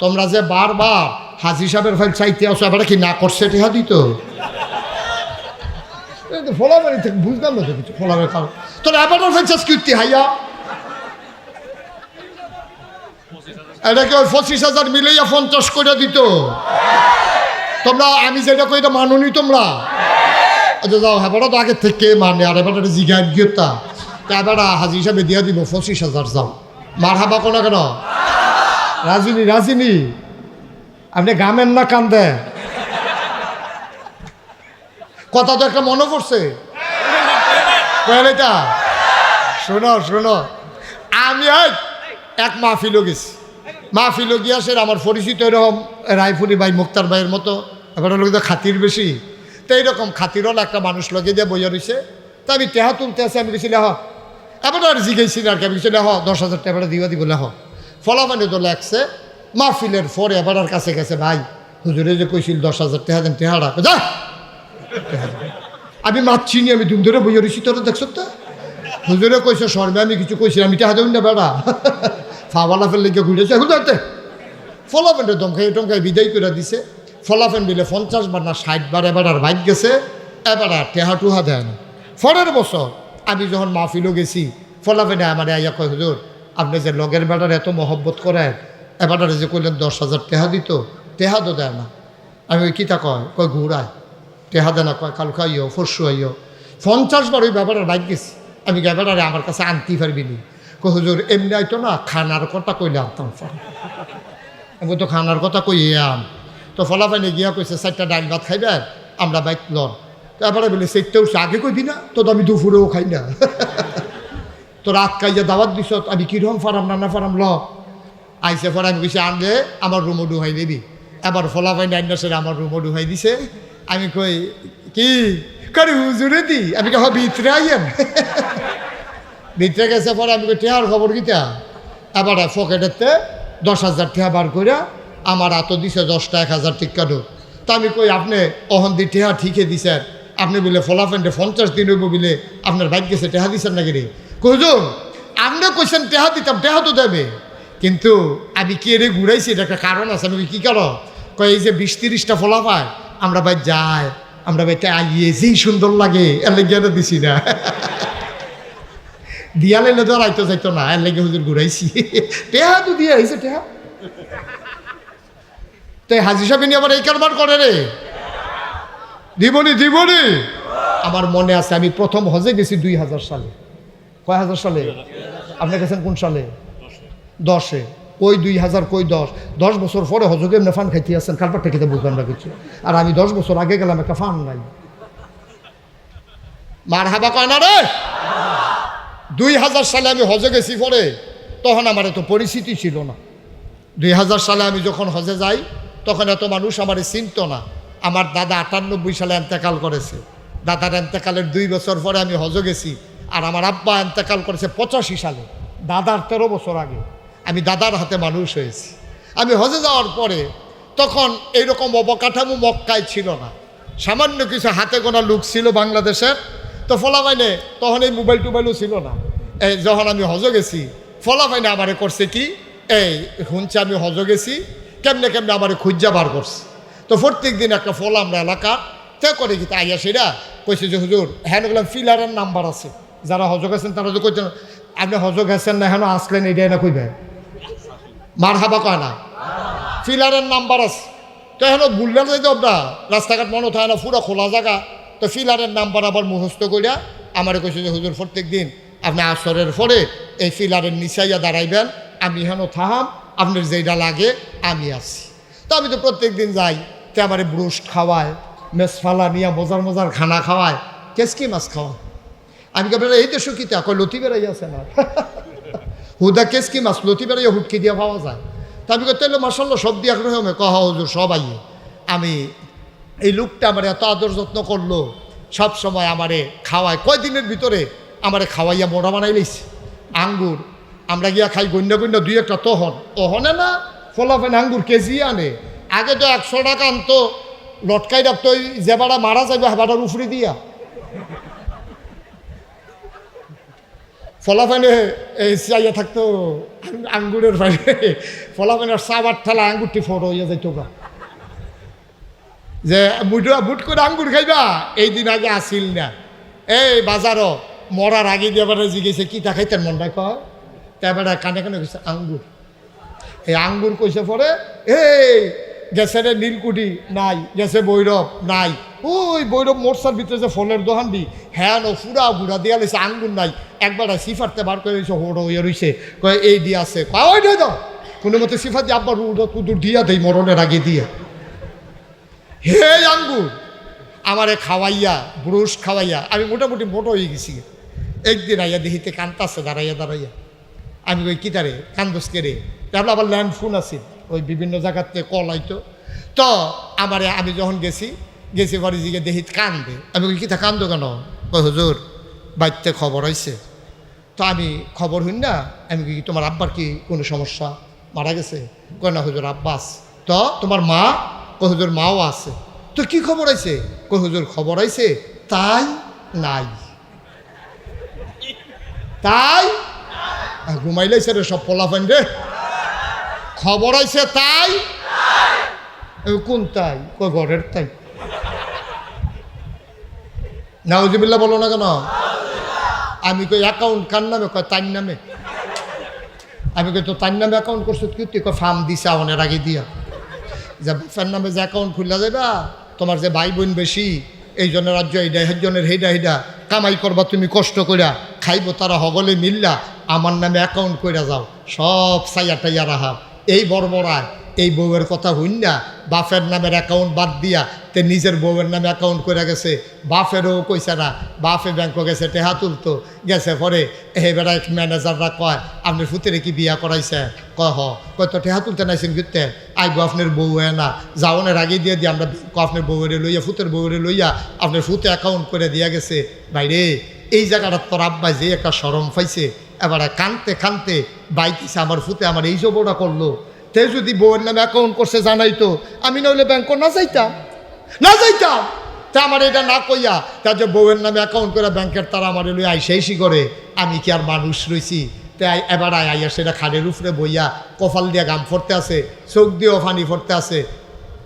তোমরা যে বারবার হাজি সাহেবের ফাইল চাইতে আসো, এবার কি না করছে টেহা দিত ফলাবাড়ি থেকে বুঝলাম না তো কিছু ফলাবের কারণ তোর এবার ফাইল চাষ কীর্তি হাইয়া এটাকে ওই 25,000 মিলাইয়া 50 করে দিত। তোমরা আমি যেটা কই এটা মানুনি তোমরা। আচ্ছা যাও হেবাটা তো আগের থেকে মানে আর এবার জিগায় গিয়েতা এবার হাজি হিসাবে দিয়া দিব 25,000 যাও মার হাবা কোনো কেন রাজিনী রাজিনী আপনি গামেন না কান্দে কথা তো একটা মনে পড়ছে এটা শোনো শোনো আমি এক মাহফিলও গেছি মাহফিলও গিয়া সে আমার পরিচিত এরকম রায়পুরি ভাই মুক্তার ভাইয়ের মতো এবার লোক তো খাতির বেশি তো এইরকম খাতিরল একটা মানুষ লগে দিয়ে বইয়া রয়েছে তা আমি টেহা তুলতে আসে আমি গেছি লেহ এবার আর জিগেছি না আর কি আমি গেছি লেহ 10,000 টাকা দিবা দিব লেহ ফলাফানি তো লাগছে মাহফিলের পরে এবার আর কাছে গেছে ভাই হুজুরে যে কইছিল 10,000 টাকা দেন টেহাটা যা আমি মারছি নি আমি দুম ধরে বইয়া রয়েছি তোরা দেখছো তো হুজুরে কইছে শর্মে আমি কিছু কইছি আমি টেহা দেবেন না বেড়া ফাওয়ালা ফেললে গিয়ে ঘুরেছে এখন যাইতে ফলাফেনটা দমখাই টমখাই বিদায় করে দিছে ফলাফেন বিলে 50 বার না 60 বার এবার আর বাইক গেছে এবার আর টেহা টুহা দেয় না। পরের বছর আমি যখন মাহফিলও গেছি ফলাফেনে আমার আইয়া কয় হুজুর আপনি যে লগের বেটার এত মহব্বত করেন এবার যে কইলেন 10,000 টেহা দিত টেহা তো দেয় না। আমি ওই কিতা কয় ঘুরায় টেহা দেয় না কয় কাল খাইও ফরসু আইও 50 বার ওই ব্যাপারের বাইক গেছি আমি ব্যাপারে আমার কাছে আনতে পারবি নি কই হুজুর এমনি আইতো না খানার কথা কইলে আনতাম আমি তো খানার কথা কইয়ে আম তো ফলাফাইনে গিয়া কইছে 4টা ডাল ভাত খাইবে আমরা বাইক লন তারপরে বলে সেইটা উঠছে আগে কইবি না তো আমি দুপুরেও খাই না তো রাত খাইয়া দাওয়াত দিছ আমি কীরকম ফারাম না ফারাম ল আইসে পরে আমি কইছি আনলে আমার রুমও ডুহাই দিবি এবার ফলাফাইনে আইনা সেরে আমার রুমও ডুহাই দিছে আমি কই কি করে হুজুরে দি আমি কে ভিতরে আইয়েন ভিতরে গেছে পরে আমি কই টেহার খবর কিতা এবার পকেটেতে 10,000 টেহা বার করে আমার এত দিছে 10টা 1,000 টিকা ঢোক তা আমি কই আপনি অহন দি টেহা ঠিকই দিছেন আপনি বলে ফলাফেন্ডে 50 দিন হইব বলে আপনার বাইক গেছে টেহা দিছেন নাকি রে কইজুন আপনি কইছেন টেহা দিতাম টেহা তো দেবে কিন্তু আমি কি রে ঘুরাইছি এটা একটা কারণ আছে আমি কী কারণ কই এই যে 20-30টা ফলাফায় আমরা ভাই যাই আমরা ভাইটা আইয়ে যেই সুন্দর লাগে এর লেগে দিছি না দিয়া লাইলে তো রাইতো যাইতো না এর লেগে হুজুর ঘুরাইছি টেহা তো দিয়ে আইছে টেহা তাই হাজি সাহেব নিয়ে আবার এই কারবার করে রে দিবনি দিবনি আমার মনে আছে আমি প্রথম হজে গেছি 2000 সালে কয় হাজার সালে আপনি গেছেন কোন সালে 10-এ কই 2000 কই 10 বছর পরে হজকে এমনি ফান খাইতে আসছেন কারবারটা খেতে বুঝলাম না কিছু আর আমি 10 বছর আগে গেলাম একটা ফান নাই মার হাবা কয় না রে 2000 সালে আমি হজে গেছি পরে তখন আমার এত পরিস্থিতি ছিল না 2000 সালে আমি যখন হজে যাই তখন এত মানুষ আমার চিনত না আমার দাদা 98 সালে এন্তেকাল করেছে দাদার এন্তেকালের 2 বছর পরে আমি হজে গেছি আর আমার আব্বা এন্তেকাল করেছে 85 সালে দাদার 13 বছর আগে আমি দাদার হাতে মানুষ হয়েছি আমি হজে যাওয়ার পরে তখন এইরকম অবকাঠামো মক্কায় ছিল না সামান্য কিছু হাতে গোনা লোক ছিল বাংলাদেশের তো ফলাফাইনে তখন এই মোবাইল টোবাইলও ছিল না এই যখন আমি হজে গেছি ফলাফাইনে আমারে করছে কি এই শুনছে আমি হজে গেছি কেমনে কেমনে আমারে খুঁজা বার করছে তো প্রত্যেক দিন একটা ফল আমরা এলাকা তে করে কি আইয়া সেটা কইছে যে হুজুর হ্যাঁ গেলাম ফিলারের নাম্বার আছে যারা হজে গেছেন তারা যে কইতেন আপনি হজে গেছেন না হেন আসলেন এইটাই না কইবে মার হাবা কয় না ফিলারের নাম্বার আছে তো এখন বুললেন যাইতো আপনার রাস্তাঘাট মনে হয় না পুরো খোলা জায়গা তো ফিলারের নাম্বার আবার মুখস্থ করিয়া আমার কইছে যে হুজুর প্রত্যেক দিন আপনি আসরের পরে এই ফিলারের নিচাইয়া দাঁড়াইবেন আমি হেন থাহাম আপনার যেটা লাগে আমি আসি তো আমি তো প্রত্যেক দিন যাই তো আমার ব্রুস্ট খাওয়ায় মেসফালা নিয়ে মজার মজার খানা খাওয়ায় কেসকি মাছ খাওয়ায় আমি কে এই দেশও কিতা কয় লতি বেড়াই আছে না হুদা কেসকি মাছ লতি বেড়াইয়া হুটকি দিয়া পাওয়া যায় তা আমি তাইলে মাসাল্লাহ সব দিয়া রকমে কহ হুজুর সব আইয়ে আমি এই লোকটা আমার এত আদর যত্ন করলো সব সময় আমারে খাওয়ায় কয়দিনের ভিতরে আমারে খাওয়াইয়া মোড়া বানাই লইছে আঙ্গুর আমরা গিয়া খাই গণ্য গণ্য 2-1টা তহন ওহনে না ফলাফেন আঙ্গুর কেজি আনে আগে তো 100 টাকা আনতো লটকাই রাখতো যে বাড়া মারা যাবে হেবাটার উফরি দিয়া ফলাফানে এই চাইয়া থাকতো আঙ্গুরের বাইরে, ফলাফানের সাবার ঠেলা আঙ্গুরটি ফটো হইয়া যাইতো গা, যে বুট করে আঙ্গুর খাইবা, এই দিন আগে আসিল না। এই বাজারও মরার আগে দিয়ে এবারে জিগেছে কিতা খাইতেন মনটা কয়, তারপরে কানে কানে কইছে আঙ্গুর। এই আঙ্গুর কইছে পরে এই গেছে রে নীলকুঠি নাই, গেছে বৈরব নাই, ওই বৈরব মোটসার ভিতরে যে ফলের দোকান দি হ্যাঁ নো ফুরা বুড়া দিয়া লইছে আঙ্গুর নাই, একবার সিফারতে বার করে দিয়েছে হোড়ো ইয়ে রইছে, কয় এই দিয়ে আছে, কয় ওই দাও কোনো মতে সিফার দিয়ে আব্বার উড়ো কুদুর দিয়া দেই মরণের আগে দিয়ে। হে আঙ্গুর আমারে খাওয়াইয়া ব্রুশ খাওয়াইয়া আমি মোটামুটি মোটো হয়ে গেছি। একদিন আইয়া দেখিতে কান্তাছে দাঁড়াইয়া দাঁড়াইয়া, আমি ওই কিতারে কান্দস কে রে, তারপরে আবার ল্যান্ড ফোন আছে ওই বিভিন্ন জায়গাতে কল আইতো, তো আমারে আমি যখন গেছি পরে জিগে দেখি কান্দে, আমি ওই কিতা কান্দো কেন, কই হুজুর বাড়িতে খবর হয়েছে। তো আমি খবর হইন না, আমি কি তোমার আব্বার কি কোনো সমস্যা, মারা গেছে, কয় না হুজুর আব্বাস। তো তোমার মা, কই হুজুর মাও আছে। তো কি খবর আইছে, কই হুজুর খবর আইছে তাই নাই, তাই ঘুমাইলাইছে রে সব পোলাফান রে, খবর আইছে তাই, কোন তাই, কই ঘরের তাই। নাউজুবিল্লাহ বলো না কেন, আমি কই অ্যাকাউন্ট কার নামে, কয় তার নামে। আমি কই তো তার নামে অ্যাকাউন্ট করছো কি, তুই কয় ফার্ম দিছে অনেক আগে দিয়া, যে বাপের নামে যে অ্যাকাউন্ট খুললা যাবা, তোমার যে ভাই বোন বেশি এই জন্য রাজ্য এইটা একজনের হেইডা কামাই করবা তুমি কষ্ট করিয়া, খাইব তারা হগলে মিললা, আমার নামে অ্যাকাউন্ট কইরা যাও, সব সাইয়া টাইয়া রাহা। এই বড়বড়ায় এই বউয়ের কথা হইন না, বাপের নামের অ্যাকাউন্ট বাদ দিয়া তে নিজের বউয়ের নামে অ্যাকাউন্ট করে গেছে, বাপেরও কইছে না, বাপে ব্যাংকও গেছে টেহা তুলতো, গেছে পরে এবারে ম্যানেজাররা কয় আপনার ফুতেরে কি বিয়া করাইছে, কয় হ, কয় তো টেহা তুলতে নাইছেন ঘুরতে, আইব আপনার বউ না যাওয়ানের আগে দিয়ে দিয়ে আমরা আপনার বউরে লইয়া ফুতের বউরে লইয়া আপনার ফুতে অ্যাকাউন্ট করে দিয়া গেছে। বাইরে এই জায়গাটা তোর আব্বাই যে একটা শরম পাইছে, এবারে কানতে কানতে বাইতেছে আমার ফুতে আমার এই জবটা করলো, তে যদি বউয়ের নামে অ্যাকাউন্ট করছে জানাইতো, আমি নইলে ব্যাংক না যাইতাম, তা আমার এটা না কইয়া তার যে বউয়ের নামে অ্যাকাউন্ট করে ব্যাংকের তারা আমার লই আইসি করে, আমি কি আর মানুষ রইছি, তাই এবার আইয়া সেটা খাড়ের উপরে বইয়া কপাল দিয়া গাম ফরতে আছে, চোখ দিয়েও ফানি ফরতে আছে।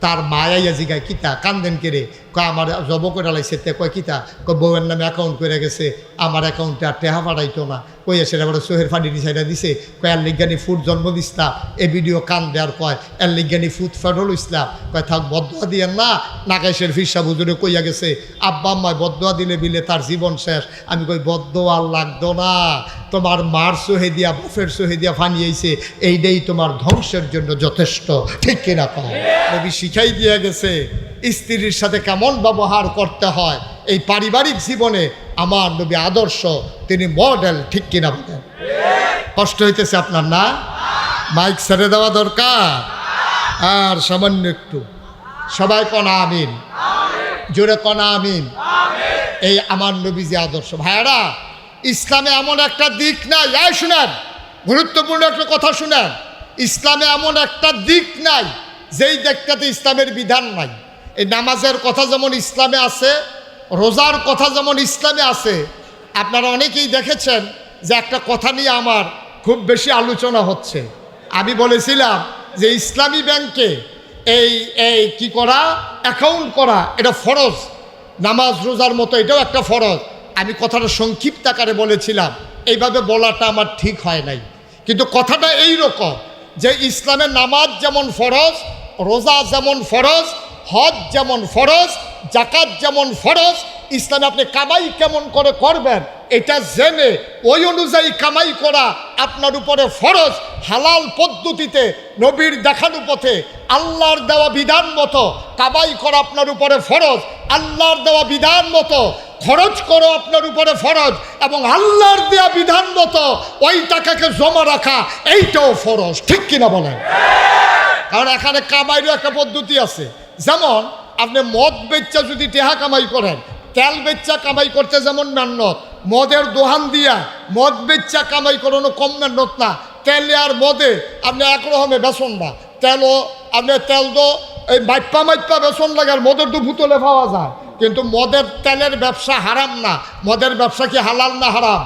তার মায়াইয়া জিগায় কিতা কান্দেন কেড়ে, কয় আমার জব করে লাইছে, তে কয় কিতা, কয় বউয়ের নামে অ্যাকাউন্ট করে গেছে, আমার অ্যাকাউন্টে আর টেহা পাঠাইতো না, কইয়া সেটা আবার সোহের ফানি সাইডা দিছে, কয় এর লিজ্ঞানী ফুট জন্ম দিসলা, এ ভিডিও কান দেওয়ার কয় এর লিজ্ঞানী ফুট ফেডল ইসলাম, কয় থাক বদয়া দিয়েন না, নাকাইশের ফিরসা বুজুরে কইয়া গেছে আব্বা আম্মায় বদয়া দিলে বিলে তার জীবন শেষ। আমি কই বদয়া লাগতো না, তোমার মার সোহে দিয়া বাফের সোহে দিয়া ফানিয়েছে, এইটাই তোমার ধ্বংসের জন্য যথেষ্ট, ঠিক কিনা কয়। নবী শিখাই দিয়ে গেছে স্ত্রীর সাথে কেমন ব্যবহার করতে হয়, এই পারিবারিক জীবনে আমার নবী আদর্শ, তিনি মডেল, ঠিক কিনা বলেন। কষ্ট হইতেছে আপনার না, মাইক ছেড়ে দেওয়া দরকার, আর সামান্য একটু সবাই কনা আমিন, জোরে কনা আমিন। এই আমার নবী যে আদর্শ, ভাইয়ারা ইসলামে এমন একটা দিক নাই, এই শুনেন গুরুত্বপূর্ণ একটা কথা শুনেন, ইসলামে এমন একটা দিক নাই যেই দিকটাতে ইসলামের বিধান নাই। এই নামাজের কথা যেমন ইসলামে আছে, রোজার কথা যেমন ইসলামে আছে। আপনারা অনেকেই দেখেছেন যে একটা কথা নিয়ে আমার খুব বেশি আলোচনা হচ্ছে। আমি বলেছিলাম যে ইসলামী ব্যাংকে এই কি করা, অ্যাকাউন্ট করা, এটা ফরজ, নামাজ রোজার মতো এটাও একটা ফরজ। আমি কথাটা সংক্ষিপ্ত আকারে বলেছিলাম, এইভাবে বলাটা আমার ঠিক হয় নাই, কিন্তু কথাটা এই রকম যে ইসলামে নামাজ যেমন ফরজ, রোজা যেমন ফরজ, হজ যেমন ফরজ, জাকাত যেমন ফরজ, ইসলামে আপনি কামাই কেমন করে করবেন এটা জেনে ওই অনুযায়ী কামাই করা আপনার উপরে ফরজ। হালাল পদ্ধতিতে নবীর দেখানো পথে আল্লাহর দেওয়া বিধান মতো কামাই করা আপনার উপরে ফরজ, আল্লাহর দেওয়া বিধান মতো খরচ করো আপনার উপরে ফরজ, এবং আল্লাহর দেওয়া বিধান মতো ওই টাকাকে জমা রাখা এইটাও ফরজ, ঠিক কিনা বলেন। কারণ এখানে কামাইরও একটা পদ্ধতি আছে, যেমন আপনি মদ বেচা যদি টেহা কামাই করেন, তেল বেচা কামাই করতে যেমন মেহনত, মদের দোহান দিয়া মদ বেচা কামাই করানো কম মেহনত না। তেলে আর মদে আপনি একরকমে বেসন না, তেলও আপনি তেল তো এই মাইপ্পা বেসন লাগে, আর মদের তো ভুতলে পাওয়া যায়, কিন্তু মদের তেলের ব্যবসা হারাম না। মদের ব্যবসা কি হালাল না হারাম?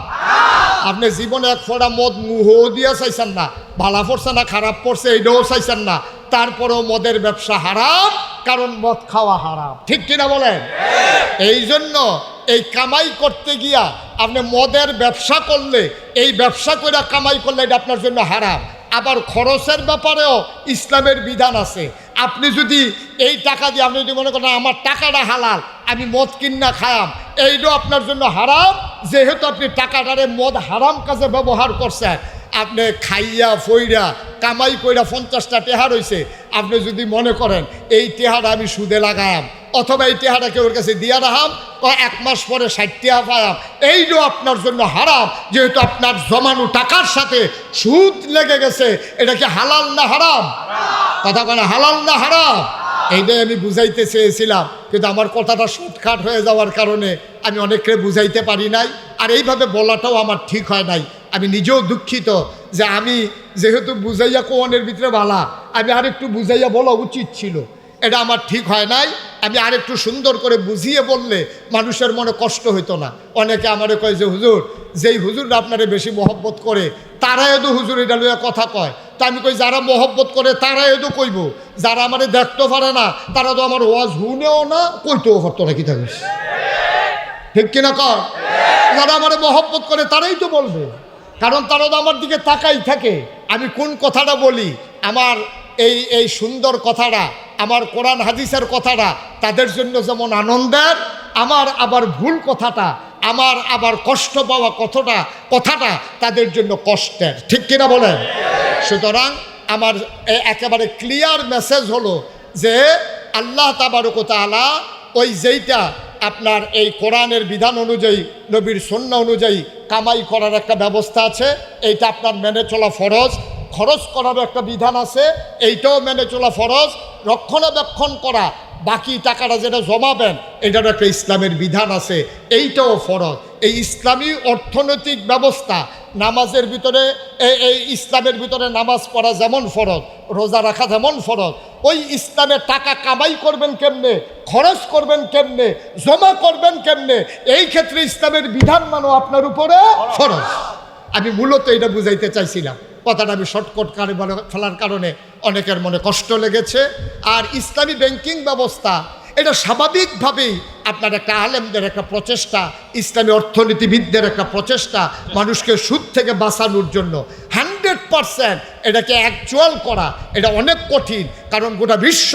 আপনি জীবনে এক ফোঁটা মদ মুহ দিয়া চাইছেন না, ভালা পড়ছে না খারাপ পড়ছে এইটাও চাইছেন না, তারপরেও মদের ব্যবসা হারাম, কারণ মদ খাওয়া হারাম। ঠিক কিনা বলেন? এই জন্য এই কামাই করতে গিয়া আপনি মদের ব্যবসা করলে, এই ব্যবসা করে কামাই করলে এটা আপনার জন্য হারাম। আবার খরচের ব্যাপারেও ইসলামের বিধান আছে। আপনি যদি এই টাকা দিয়ে, আপনি যদি মনে করেন আমার টাকাটা হালাল, আমি মদ কিনা খায়াম, এইটাও আপনার জন্য হারাম, যেহেতু আপনি টাকাটারে মদ হারাম কাজে ব্যবহার করছেন। আপনি খাইয়া ফইরা কামাই কইরা 50টা টেহা রইছে, আপনি যদি মনে করেন এই টেহাটা আমি সুদে লাগায়াম, অথবা এই টেহাটা কেউ কাছে দিয়া রাখাম, 1 মাস পরে 60 টাকা পায়াম, এইটাও আপনার জন্য হারাম, যেহেতু আপনার জমানো টাকার সাথে সুদ লেগে গেছে। এটা কি হালাল না হারাম? কথা বলে হালাল না হারাম? এইটাই আমি বুঝাইতে চেয়েছিলাম, কিন্তু আমার কথাটা শর্টকাট হয়ে যাওয়ার কারণে আমি অনেককে বুঝাইতে পারি নাই, আর এইভাবে বলাটাও আমার ঠিক হয় নাই। আমি নিজেও দুঃখিত যে আমি যেহেতু বুঝাইয়া কোয়ানের ভিতরে বালা, আমি আরেকটু বুঝাইয়া বলা উচিত ছিল, এটা আমার ঠিক হয় নাই। আমি আরেকটু সুন্দর করে বুঝিয়ে বললে মানুষের মনে কষ্ট হইতো না। অনেকে আমারে কয় যে হুজুর, যেই হুজুররা আপনারে বেশি মহব্বত করে তারা এদো হুজুর এটা লইয়া কথা কয়। তা আমি কই যারা মহব্বত করে তারা এদো কইব, যারা আমারে দেখতে পারে না তারা তো আমার ওয়াজ শুনেও না, কইতেও পারতো না। কি থাকিস ঠিক কিনা কর? যারা আমারে মহব্বত করে তারাই তো বলবে, কারণ তারা তো আমার দিকে তাকাই থাকে। আমি কোন কথাটা বলি, আমার এই সুন্দর কথাটা, আমার কোরআন হাদিসের কথাটা তাদের জন্য যেমন আনন্দের, আমার আবার ভুল কথাটা, আমার আবার কষ্ট পাওয়া কথাটা তাদের জন্য কষ্টের। ঠিক কিনা বলেন? সুতরাং আমার একেবারে ক্লিয়ার মেসেজ হলো যে আল্লাহ তাবারক ওয়া তাআলা ওই যেইটা আপনার এই কোরআনের বিধান অনুযায়ী, নবীর সুন্নাহ অনুযায়ী কামাই করার একটা ব্যবস্থা আছে, এইটা আপনার মেনে চলা ফরজ। খরচ করার একটা বিধান আছে, এইটাও মেনে চলা ফরজ। রক্ষণাবেক্ষণ করা, বাকি টাকাটা যেটা জমাবেন, এটারও একটা ইসলামের বিধান আছে, এইটাও ফরজ। এই ইসলামী অর্থনৈতিক ব্যবস্থা, নামাজের ভিতরে এই ইসলামের ভিতরে নামাজ পড়া যেমন ফরজ, রোজা রাখা যেমন ফরজ, ওই ইসলামের টাকা কামাই করবেন কেমনে, খরচ করবেন কেমনে, জমা করবেন কেমনে, এই ক্ষেত্রে ইসলামের বিধান মানো আপনার উপরে ফরজ। আমি মূলত এটা বুঝাইতে চাইছিলাম। কথাটা আমি শর্টকাট করে বলে ফেলার কারণে অনেকের মনে কষ্ট লেগেছে। আর ইসলামী ব্যাংকিং ব্যবস্থা, এটা স্বাভাবিকভাবেই আপনার একটা আলেমদের একটা প্রচেষ্টা, ইসলামী অর্থনীতিবিদদের একটা প্রচেষ্টা, মানুষকে সুদ থেকে বাঁচানোর জন্য। 100% এটাকে অ্যাকচুয়াল করা এটা অনেক কঠিন, কারণ গোটা বিশ্ব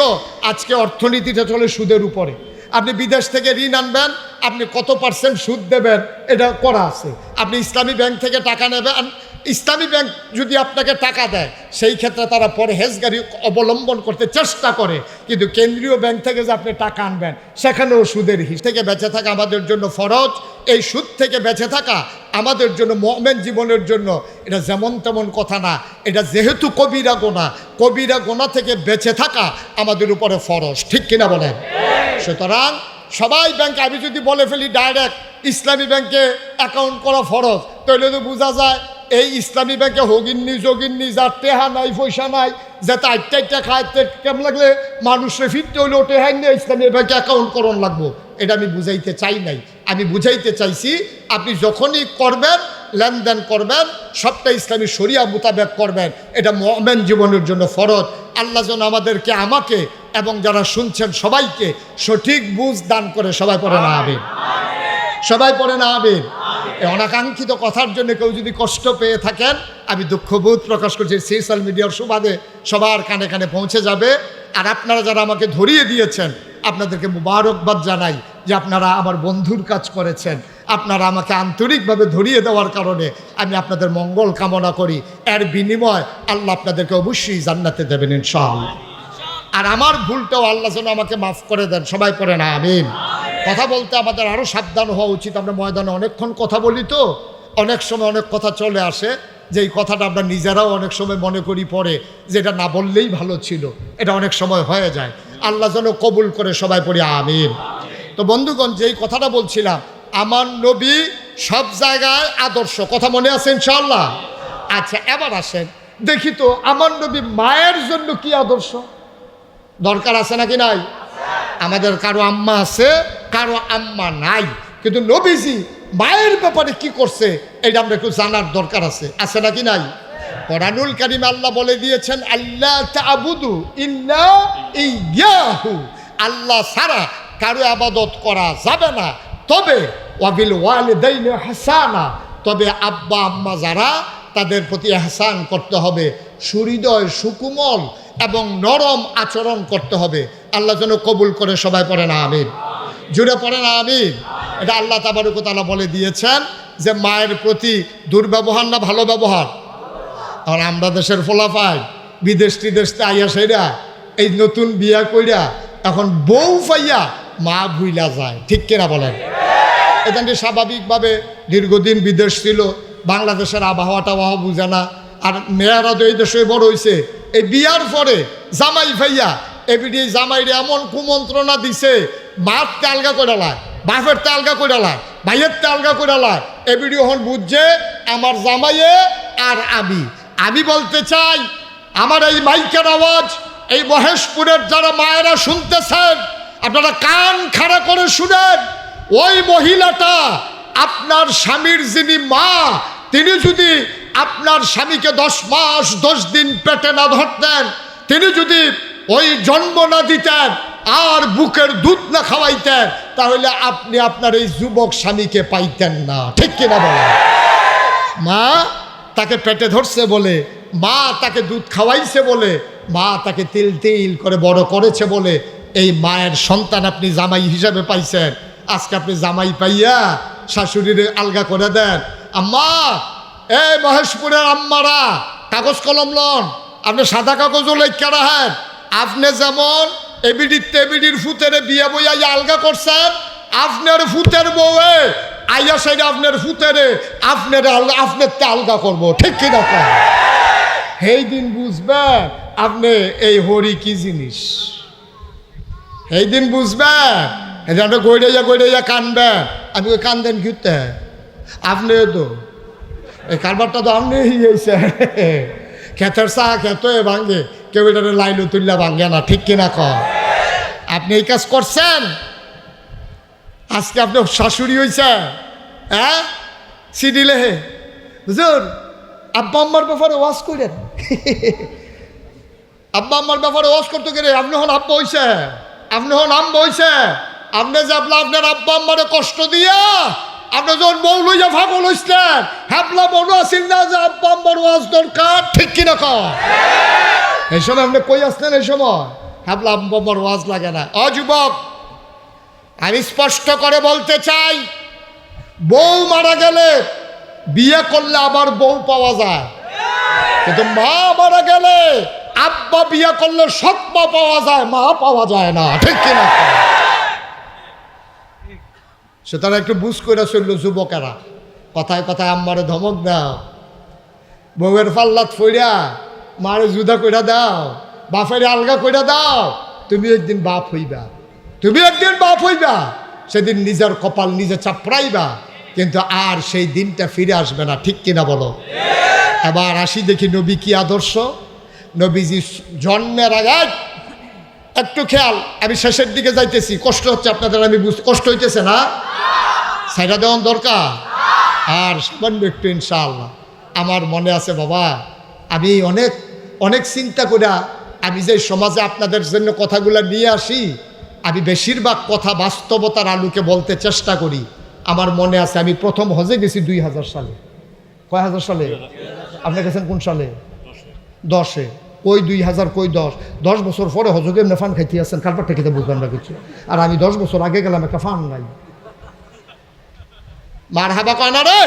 আজকে অর্থনীতিটা চলে সুদের উপরে। আপনি বিদেশ থেকে ঋণ আনবেন, আপনি কত % সুদ দেবেন এটা করা আছে। আপনি ইসলামী ব্যাংক থেকে টাকা নেবেন, ইসলামী ব্যাংক যদি আপনাকে টাকা দেয় সেই ক্ষেত্রে তারা পরহেজগারি অবলম্বন করতে চেষ্টা করে, কিন্তু কেন্দ্রীয় ব্যাংক থেকে যে আপনি টাকা আনবেন সেখানেও সুদের হিস থেকে বেঁচে থাকা আমাদের জন্য ফরজ। এই সুদ থেকে বেঁচে থাকা আমাদের জন্য, মুমিন জীবনের জন্য এটা যেমন তেমন কথা না, এটা যেহেতু কবিরা গোনা থেকে বেঁচে থাকা আমাদের উপরে ফরজ। ঠিক কিনা বলেন? সুতরাং সবাই ব্যাংকে, আমি যদি বলে ফেলি ডাইরেক্ট ইসলামী ব্যাংকে অ্যাকাউন্ট করা ফরজ, তাহলে তো বোঝা যায় এই ইসলামী ব্যাংকে হগিননি যোগিননি, যার টেহা নাই পয়সা নাই, যাতে আটটা খাইতে কেমন লাগলে মানুষে ফিরতে হলেও টেহাই নিয়ে ইসলামী ব্যাংকে অ্যাকাউন্ট করণ লাগবো, এটা আমি বুঝাইতে চাই নাই। আমি বুঝাইতে চাইছি আপনি যখনই করবেন, লেনদেন করবেন, সবটা ইসলামী শরিয়া মোতাবেক করবেন, এটা মুমিন জীবনের জন্য ফরজ। আল্লাহ যেন আমাদেরকে, আমাকে এবং যারা শুনছেন সবাইকে সঠিক বুঝ দান করে। সবাই পড়ে না আমিন? সবাই পড়ে না আমিন? এই অনাকাঙ্ক্ষিত কথার জন্য কেউ যদি কষ্ট পেয়ে থাকেন, আমি দুঃখবোধ প্রকাশ করছি। সোশ্যাল মিডিয়ার সুবাদে সবার কানে কানে পৌঁছে যাবে। আর আপনারা যারা আমাকে ধরিয়ে দিয়েছেন, আপনাদেরকে মুবারকবাদ জানাই যে আপনারা আমার বন্ধুর কাজ করেছেন। আপনারা আমাকে আন্তরিকভাবে ধরিয়ে দেওয়ার কারণে আমি আপনাদের মঙ্গল কামনা করি। এর বিনিময় আল্লাহ আপনাদেরকে অবশ্যই জান্নাতে দেবেন ইনশাআল্লাহ। আর আমার ভুলটাও আল্লাহ যেন আমাকে মাফ করে দেন। সবাই পড়ে না আমিন? কথা বলতে আমাদের আরও সাবধান হওয়া উচিত। আমরা ময়দানে অনেকক্ষণ কথা বলি, তো অনেক সময় অনেক কথা চলে আসে, যে এই কথাটা আমরা নিজেরাও অনেক সময় মনে করি পরে যে এটা না বললেই ভালো ছিল, এটা অনেক সময় হয়ে যায়। আল্লাহ যেন কবুল করে। সবাই পড়ি আমিন। তো বন্ধুগণ, যেই কথাটা বলছিলাম, আমার নবী সব জায়গায় আদর্শ, কথা মনে আছে ইনশাআল্লাহ? আচ্ছা, এবার আসেন দেখি তো আমার নবী মায়ের জন্য কি আদর্শ দরকার আছে নাকি নাই? আমাদের কারো আম্মা আছে, কারো আম্মা নাই, কিন্তু নবীজি মায়ের ব্যাপারে কি করছে এটা আমরা একটু জানার দরকার আছে নাকি নাই? কোরআনুল কারীমে আল্লাহ বলে দিয়েছেন আল্লাহ তা'বুদু ইল্লা ইয়াহু, আল্লাহ ছাড়া কারো ইবাদত করা যাবে না। তবে ওয়াবিল ওয়ালিদাইনি ইহসানা, তবে আব্বা আম্মা যারা তাদের প্রতি ইহসান করতে হবে, সুহৃদয় সুকুমল এবং নরম আচরণ করতে হবে। আল্লাহ যেন কবুল করে, সবাই পড়েন আমিন, জুড়ে পড়েন আমিন। এটা আল্লাহ তাবারক ওয়া তাআলা বলে দিয়েছেন যে মায়ের প্রতি দুর্ব্যবহার না ভালো ব্যবহার। আর আমরা দেশের ফলাফাই বিদেশ টিদেশতে আইয়া সেরা এই নতুন বিয়া কইরা এখন বউ পাইয়া মা ভুইলা যায়, ঠিক কিনা বলেন? এটা স্বাভাবিকভাবে দীর্ঘদিন বিদেশ ছিল, বাংলাদেশের আবহাওয়াটা বুঝে না। আর মেয়েরা তো এই দেশে বড় হয়েছে, এই বিয়ার পরে জামাই ভাইয়া এবিডি জামাইরে এমন কুমন্ত্রণা দিছে, মার তালগা করে লায়, বাপের তালগা করে লায়, ভাইয়ের তালগা করে লায়। এবিডি হন বুঝছে আমার জামাইয়ে আর আমি বলতে চাই, আমার এই মাইকের আওয়াজ এই মহেশপুরের যারা মায়েরা শুনতেছেন, আপনারা কান খাড়া করে শুনেন। ওই মহিলাটা আপনার স্বামীর যিনি মা, তিনি যদি আপনার স্বামীকে 10 মাস 10 দিন পেটে না ধরতেন, তিনি যদি ওই জন্ম না দিতেন আর বুকের দুধ না খাওয়াইতেন, তাহলে আপনি আপনার এই যুবক স্বামীকে পাইতেন না, ঠিক কিনা বলেন? মা তাকে পেটে ধরছে বলে, মা তাকে দুধ খাওয়াইছে বলে, মা তাকে তিল তিল করে বড় করেছে বলে এই মায়ের সন্তান আপনি জামাই হিসাবে পাইছেন। আজকে আপনি জামাই পাইয়া শাশুড়ির আলগা করে দেন। আম্মা, এই মহেশপুরের আম্মারা কাগজ কলম লন, আপনি সাদা কাগজও লেখা রাখেন। আপনি যেমন এবিডির ফুতেরে বিয়ে বইয়া আলগা করছেন, আপনার ফুতের বউয়ে আইয়া সাইডে আপনার ফুতেরে আপনার আলগা করবো, ঠিক কিনা? সেই দিন বুঝবেন আপনি এই হরি কি জিনিস, সেই দিন বুঝবেন। এটা আপনি গড়াইয়া কানবেন। আমি ওই কান্দেন ঘুরতে, আপনি তো এই কারবারটা তো আপনি হয়েছে। ক্ষেতের চা খেত ভাঙ্গে, কেউ এটা লাইলো তুললে ভাঙ্গে না, ঠিক কিনা কর? আপনি এই কাজ করছেন, আজকে আপনি শাশুড়ি হয়েছে, হ্যাঁ সিডি লেহে বুঝুন। আব্বা আম্মার ব্যাপারে ওয়াজ করেন, আব্বা আম্মার ব্যাপারে ওয়াজ করতে গেলে আপনি হন আব্বা হয়েছে, আপনি হন আম্মা হয়েছে। আপনি যে আপনার আব্বা আম্মারে কষ্ট দিয়া আপনি যখন বউ লইয়া ভাগল হইছেন, হ্যাপলা মনে আসেন না যে আব্বা আম্মার ওয়াজ দরকার, ঠিক কিনা কর? এই সময় আপনি কই আসলেন? এই সময় হ্যাপলা আব্বা আম্মার ওয়াজ লাগে না। যুবক, আমি স্পষ্ট করে বলতে চাই, বউ মারা গেলে বিয়ে করলে আবার বউ পাওয়া যায়, কিন্তু মা মারা গেলে আব্বা বিয়ে করলে সৎ মা পাওয়া যায়, মা পাওয়া যায় না, ঠিক কিনা? সেটা একটু বুঝ করে চলল যুবকেরা। কথায় কথায় আম্মারে ধমক দাও, বউয়ের পাল্লাত ফইরা মারে জুদা কইরা দাও, বাপের আলগা কইরা দাও। তুমি একদিন বাপ হইবা, তুমি একদিন বাপ হইবা, সেদিন নিজের কপাল নিজে চাপড়াইবা, কিন্তু আর সেই দিনটা ফিরে আসবে না, ঠিক কিনা বলো? এবার আসি দেখি নবী কি আদর্শ। নবীজি জন্মের আগে একটু খেয়াল, আমি শেষের দিকে যাইতেছি, কষ্ট হচ্ছে আপনাদের, আমি কষ্ট হইতেছে না? সাইডা দেওয়ার দরকার আর সামান্য একটু ইনশাআল্লাহ। আমার মনে আছে বাবা, আমি অনেক অনেক চিন্তা করে আমি যে সমাজে আপনাদের জন্য কথাগুলো নিয়ে আসি, আমি বেশিরভাগ কথা বাস্তবতার আলোকে বলতে চেষ্টা করি। আমার মনে আছে আমি প্রথম হজে গেছি 2000 সালে। কয় হাজার সালে? আপনি গেছেন কোন সালে? 10-এ। কই 2000 কই 10 বছর পরে হজকে এমনি ফান খাইতে আসছেন, কারবারটা খেতে বুঝবেন না কিছু। আর আমি 10 বছর আগে গেলাম, একটা ফান নাই। মার হাবা কয় না রে।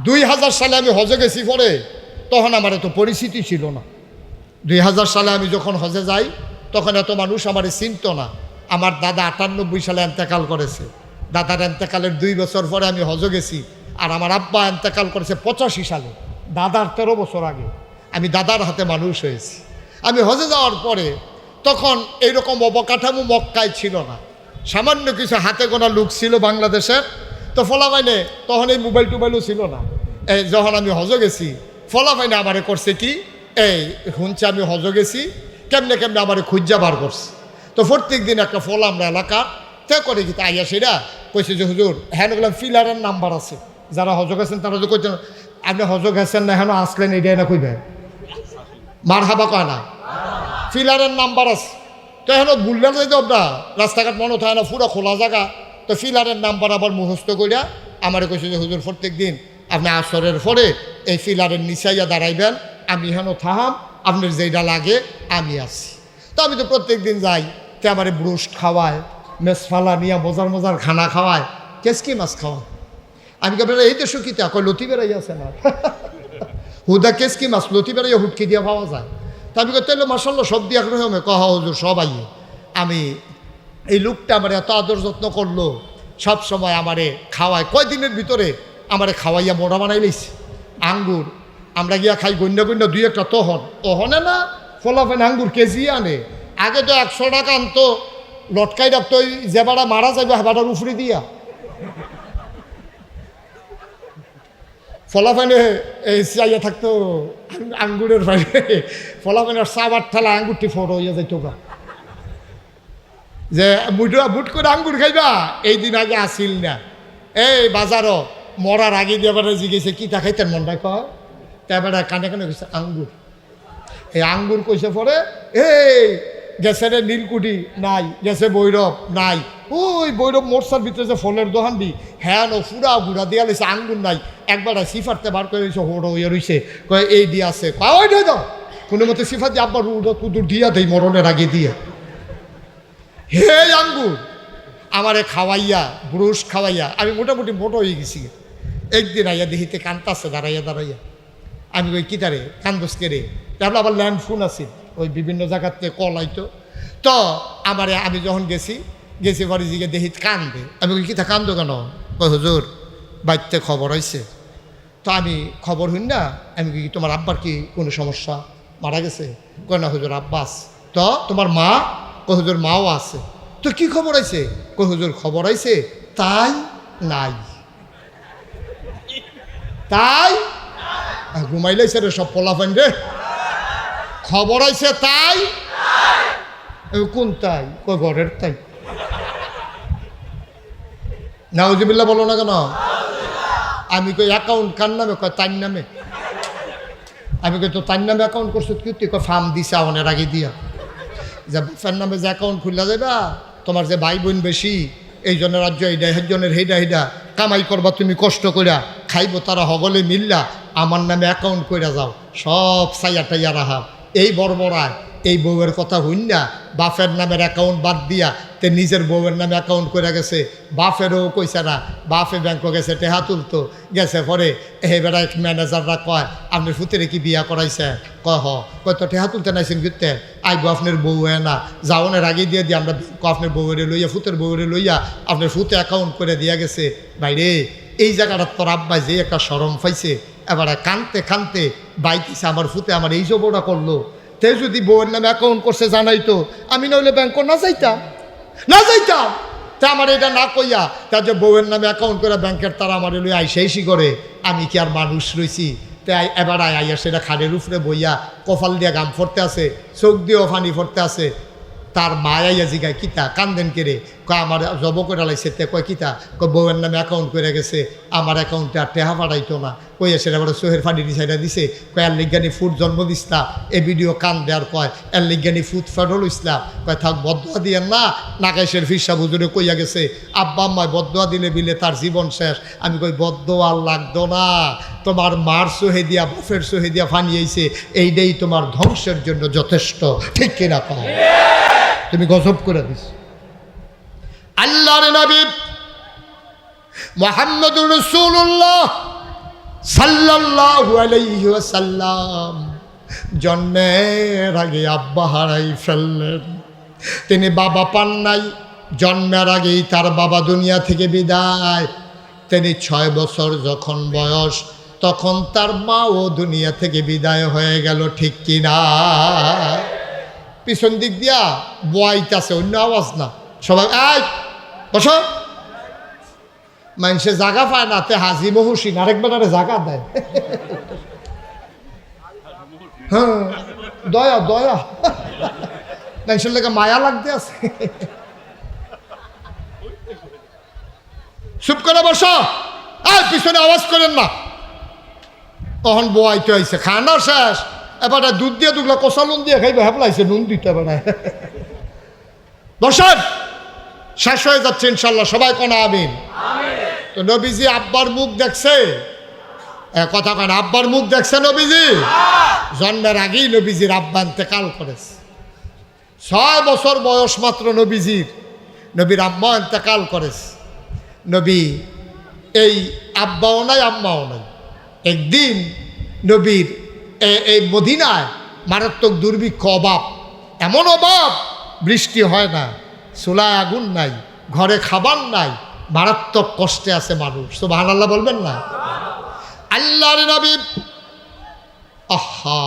2000 সালে আমি হজে গেছি, পরে তখন আমার এত পরিস্থিতি ছিল না। 2000 সালে আমি যখন হজে যাই, তখন এত মানুষ আমার চিনত না। আমার দাদা 98 সালে এন্তেকাল করেছে। দাদার এন্তেকালের 2 বছর পরে আমি হজে গেছি। আর আমার আব্বা এন্তেকাল করেছে 85 সালে, দাদার 13 বছর আগে। আমি দাদার হাতে মানুষ হয়েছি। আমি হজে যাওয়ার পরে তখন এইরকম অবকাঠামো মক্কায় ছিল না, সামান্য কিছু হাতে গোনা লোক ছিল বাংলাদেশের। তো ফলাফাইনে তখন এই মোবাইল টোবাইলও ছিল না। এই যখন আমি হজে গেছি, ফলাফাইনে আমারে করছে কি, এই শুনছে আমি হজে গেছি, কেমনে কেমনে আমারে খুঁজা বার করছে। তো প্রত্যেক দিন একটা ফল আমরা এলাকা তে করে কি আইয়া সেটা কইছে যে হুজুর হ্যাঁ গেলাম ফিলারের নাম্বার আছে, যারা হজ গেছেন তারা তো কইতেন আপনি হজ গেছেন না এখনো আসলেন এইটাই না কইবেন মার হাবা কয় না ফিলারের নাম্বার আছে তো এখনো ভুলবেন যাইতে আপনার রাস্তাঘাট মনে থাকে না পুরো খোলা জায়গা তো ফিলারের নাম্বার আবার মুখস্থ করিয়া আমার কইছে যে হুজুর প্রত্যেক দিন আপনি আসরের পরে এই ফিলারের নিচাইয়া দাঁড়াইবেন আমি এখনো থাহাম আপনার যেটা লাগে আমি আছি তো আমি তো প্রত্যেক দিন যাই তো আমার ব্রুস্ট খাওয়ায় মেসফালা নিয়ে মজার মজার খানা খাওয়ায় কেসকি মাছ খাওয়ায় আমি কে এই তো সুখিতা কয় লতি বেড়াই আছে না হুদা কেসকি মাছ লতি বেড়াইয়া হুটকি দিয়া পাওয়া যায় তা আমি তাহলে মাসাল্লাহ সব দিয়া রকমে কহ হুজুর সব আইয়ে আমি এই লোকটা আমার এত আদর যত্ন করলো সব সময় আমারে খাওয়ায় কয়দিনের ভিতরে আমারে খাওয়াইয়া মোড়া বানাই লইছে আঙ্গুর আমরা গিয়া খাই গন্যা গন্যা দুই একটা তহনে না ফলাফেন আঙ্গুর কেজি আনে আগে তো 100 টাকা আনতো লটকাই রাখতো যে বাড়া মারা যাবে হেবাটার উফরি দিয়া ফলাফানে এই চাইয়া থাকতো আঙ্গুরের বাইরে ফলাফানের সাবার ঠেলা আঙ্গুরটি ফটো হইয়া যাইতো গা যে বুট করে আঙ্গুর খাইবা এই দিন আগে আসিল না এই বাজারও মরার আগে দিয়ে এবারে জিজ্ঞেসে কী তা খাইতেন মনটা কয় তা এবারে কানে কানে কইছে আঙ্গুর এই আঙ্গুর কইছে পরে এই গেছে রে নীলকুঠি নাই গেছে বৈরব নাই ওই বৈরব মোটসার ভিতরে যে ফলের দোকান দি হ্যাঁ নো ফুরা গুড়া দিয়া লেছে আঙ্গুর নাই একবার সিফারতে বার করে দিয়েছে হোড়ো হইয়া রইছে কয় এই দিয়ে আছে কয় ওই দাও কোনো মতে সিফার দিয়ে আব্বার কুদুর দিয়া দেয় মরণের আগে দিয়ে হে আঙ্গুর আমারে খাওয়াইয়া ব্রুশ খাওয়াইয়া আমি মোটামুটি মোটো হয়ে গেছি একদিন আইয়া দেখিতে কান্তাছে দাঁড়াইয়া দাঁড়াইয়া আমি ওই কিতারে কান্দসকে রে তারপরে আবার ল্যান্ড ফোন আছে ওই বিভিন্ন জায়গাতে কল আইতো তো আমারে আমি যখন গেছি পরে জিগে দেখি কান্দে আমি ওই কিতা কান্দো কেন কই হুজুর বাড়িতে খবর হয়েছে তো আমি খবর হইন না আমি কি তোমার আব্বার কি কোনো সমস্যা মারা গেছে কয় না হুজুর আব্বাস তো তোমার মা কই হুজুর মাও আছে তো কি খবর আইছে কই হুজুর খবর আইছে তাই নাই তাই ঘুমাইলাইছে রে সব পোলাফান রে খবর আইছে তাই কোন তাই কই ঘরের তাই নাউজুবিল্লাহ বলো না কেন আমি কই অ্যাকাউন্ট কার নামে কয় তার নামে আমি কই তো তার নামে অ্যাকাউন্ট করছো কি তুই কয় ফার্ম দিছে অনেক আগে দিয়া যে বাপের নামে যে অ্যাকাউন্ট খুললা যাবা তোমার যে ভাই বোন বেশি এই জনের রাজ্য এইটা একজনের হেডা কামাই করবা তুমি কষ্ট করিয়া খাইব তারা হগলে মিললা আমার নামে অ্যাকাউন্ট কইরা যাও সব সাইয়া টাইয়া রাহা এই বড়বড়ায় এই বউয়ের কথা হইন না বাপের নামের অ্যাকাউন্ট বাদ দিয়া তে নিজের বউয়ের নামে অ্যাকাউন্ট করে গেছে বাপেরও কইছে না বাপে ব্যাংকও গেছে টেহা তুলতো গেছে পরে এবারে ম্যানেজাররা কয় আপনার ফুতেরে কি বিয়া করাইছে কয় তো টেহা তুলতে নাইছেন ঘুরতে আইব আপনার বউ না যাওনের আগে দিয়ে আমরা আপনার বউরে লইয়া ফুতের বউরে লইয়া আপনার ফুতে অ্যাকাউন্ট করে দিয়া গেছে বাইরে এই জায়গাটা তোর আব্বা যে একটা শরম পাইছে এবারে কানতে বাইতেছে আমার ফুতে আমার এই জবটা করলো তে যদি বউয়ের নামে অ্যাকাউন্ট করছে জানাইতো আমি নইলে ব্যাংক না যাইতাম তা আমার এটা না কইয়া তার যে বউয়ের নামে অ্যাকাউন্ট করে ব্যাংকের তারা আমার লই আইসি করে আমি কি আর মানুষ রইছি তাই এবার আইয়া সেটা খাড়ের উপরে বইয়া কপাল দিয়া গাম ফরতে আছে চোখ দিয়েও ফানি ফরতে আছে তার মায়াইয়া জিগায় কিতা কান্দেন কেড়ে কয় আমার জব করে লাইছে তে কয় কিতা কয় বউয়ের নামে অ্যাকাউন্ট করে গেছে আমার অ্যাকাউন্টে আর টেহা পাঠাইতো না কইয়া সেটা আবার সোহের ফানি ডিসাইডা দিছে কয় এর লিজ্ঞানী ফুড জন্ম দিসলা এ ভিডিও কান দেওয়ার কয় এর লিজ্ঞানী ফুড ফেডল ইসলাম কয় থাক বদয়া দিয়েন না নাকাইশের ফিরসা বুজুরে কইয়া গেছে আব্বা আম্মায় বদয়া দিলে বিলে তার জীবন শেষ আমি কই বদয়া আর লাগতো না তোমার মার সোহে দিয়া বাফের সোহে দিয়া ফানিয়েছে এইটাই তোমার ধ্বংসের জন্য যথেষ্ট ঠিক কিনা কয় তুমি গজব করে দিস আল্লাহর নবী মুহাম্মদুর রাসূলুল্লাহ সাল্লাল্লাহু আলাইহি ওয়াসাল্লাম জন্মের আগে আব্বা হারাই ফেললেন তিনি বাবা পান নাই জন্মের আগেই তার বাবা দুনিয়া থেকে বিদায় তিনি 6 বছর যখন বয়স তখন তার মাও দুনিয়া থেকে বিদায় হয়ে গেল ঠিক কিনা পিছন দিক দিয়া বয়াইতেছে অন্য আওয়াজ না সবাই আয় বসো মানুষে জাগা পায় না তে হাজি মহুসিন আরেকবার জাগা দেয় হ্যাঁ দয়া মানুষের লেগে মায়া লাগতে আছে চুপ করে বসো আর পিছনে আওয়াজ করেন না। তখন বোয়াইতে আইছে, খানা শেষ, এবার দুধ দিয়ে দুগলা কষা নুন দিয়ে খাইবে, হেপলাইছে নুন দিতে পারে। বসেন, শেষ হয়ে যাচ্ছে ইনশাল্লাহ, সবাই কোন আমিন। তো নবীজি আব্বার মুখ দেখছে, কথা কেন, আব্বার মুখ দেখছে নবীজি? জন্মের আগেই নবীজির আব্বা ইন্তেকাল করেছে। 6 বছর বয়স মাত্র নবীজির, নবীর আম্মা ইন্তেকাল করেছে। নবী এই আব্বাও নাই আম্মাও নাই। একদিন নবীর এই মদিনায় মারাত্মক দুর্ভিক্ষ, অভাব, এমন অভাব বৃষ্টি হয় না, চুলায় আগুন নাই, ঘরে খাবার নাই, মারাত্মক কষ্টে আছে মানুষ। সুবহানাল্লাহ বলবেন না? আল্লাহর নবী, আহা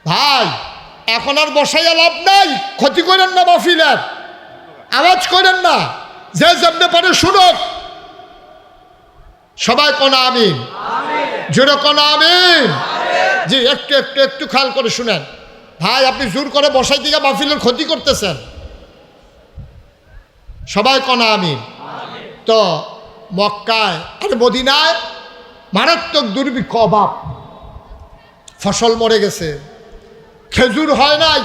ভাই, এখন আর বসাইয়া লাভ নাই, ক্ষতি করেন না মাহফিলের, আওয়াজ করেন না, যে যেমনে পারে শুনুক। সবাই কোন আমিন, জোরে কোন আমিন। জি, একটু একটু একটু খেয়াল করে শুনেন ভাই, আপনি জোর করে বসাই দিকে মাহফিলের ক্ষতি করতেছেন। সবাই কোন আমিন। তো মক্কায় আর মদিনায় মারাত্মক দুর্ভিক্ষ, অভাব, ফসল মরে গেছে, খেজুর হয় নাই,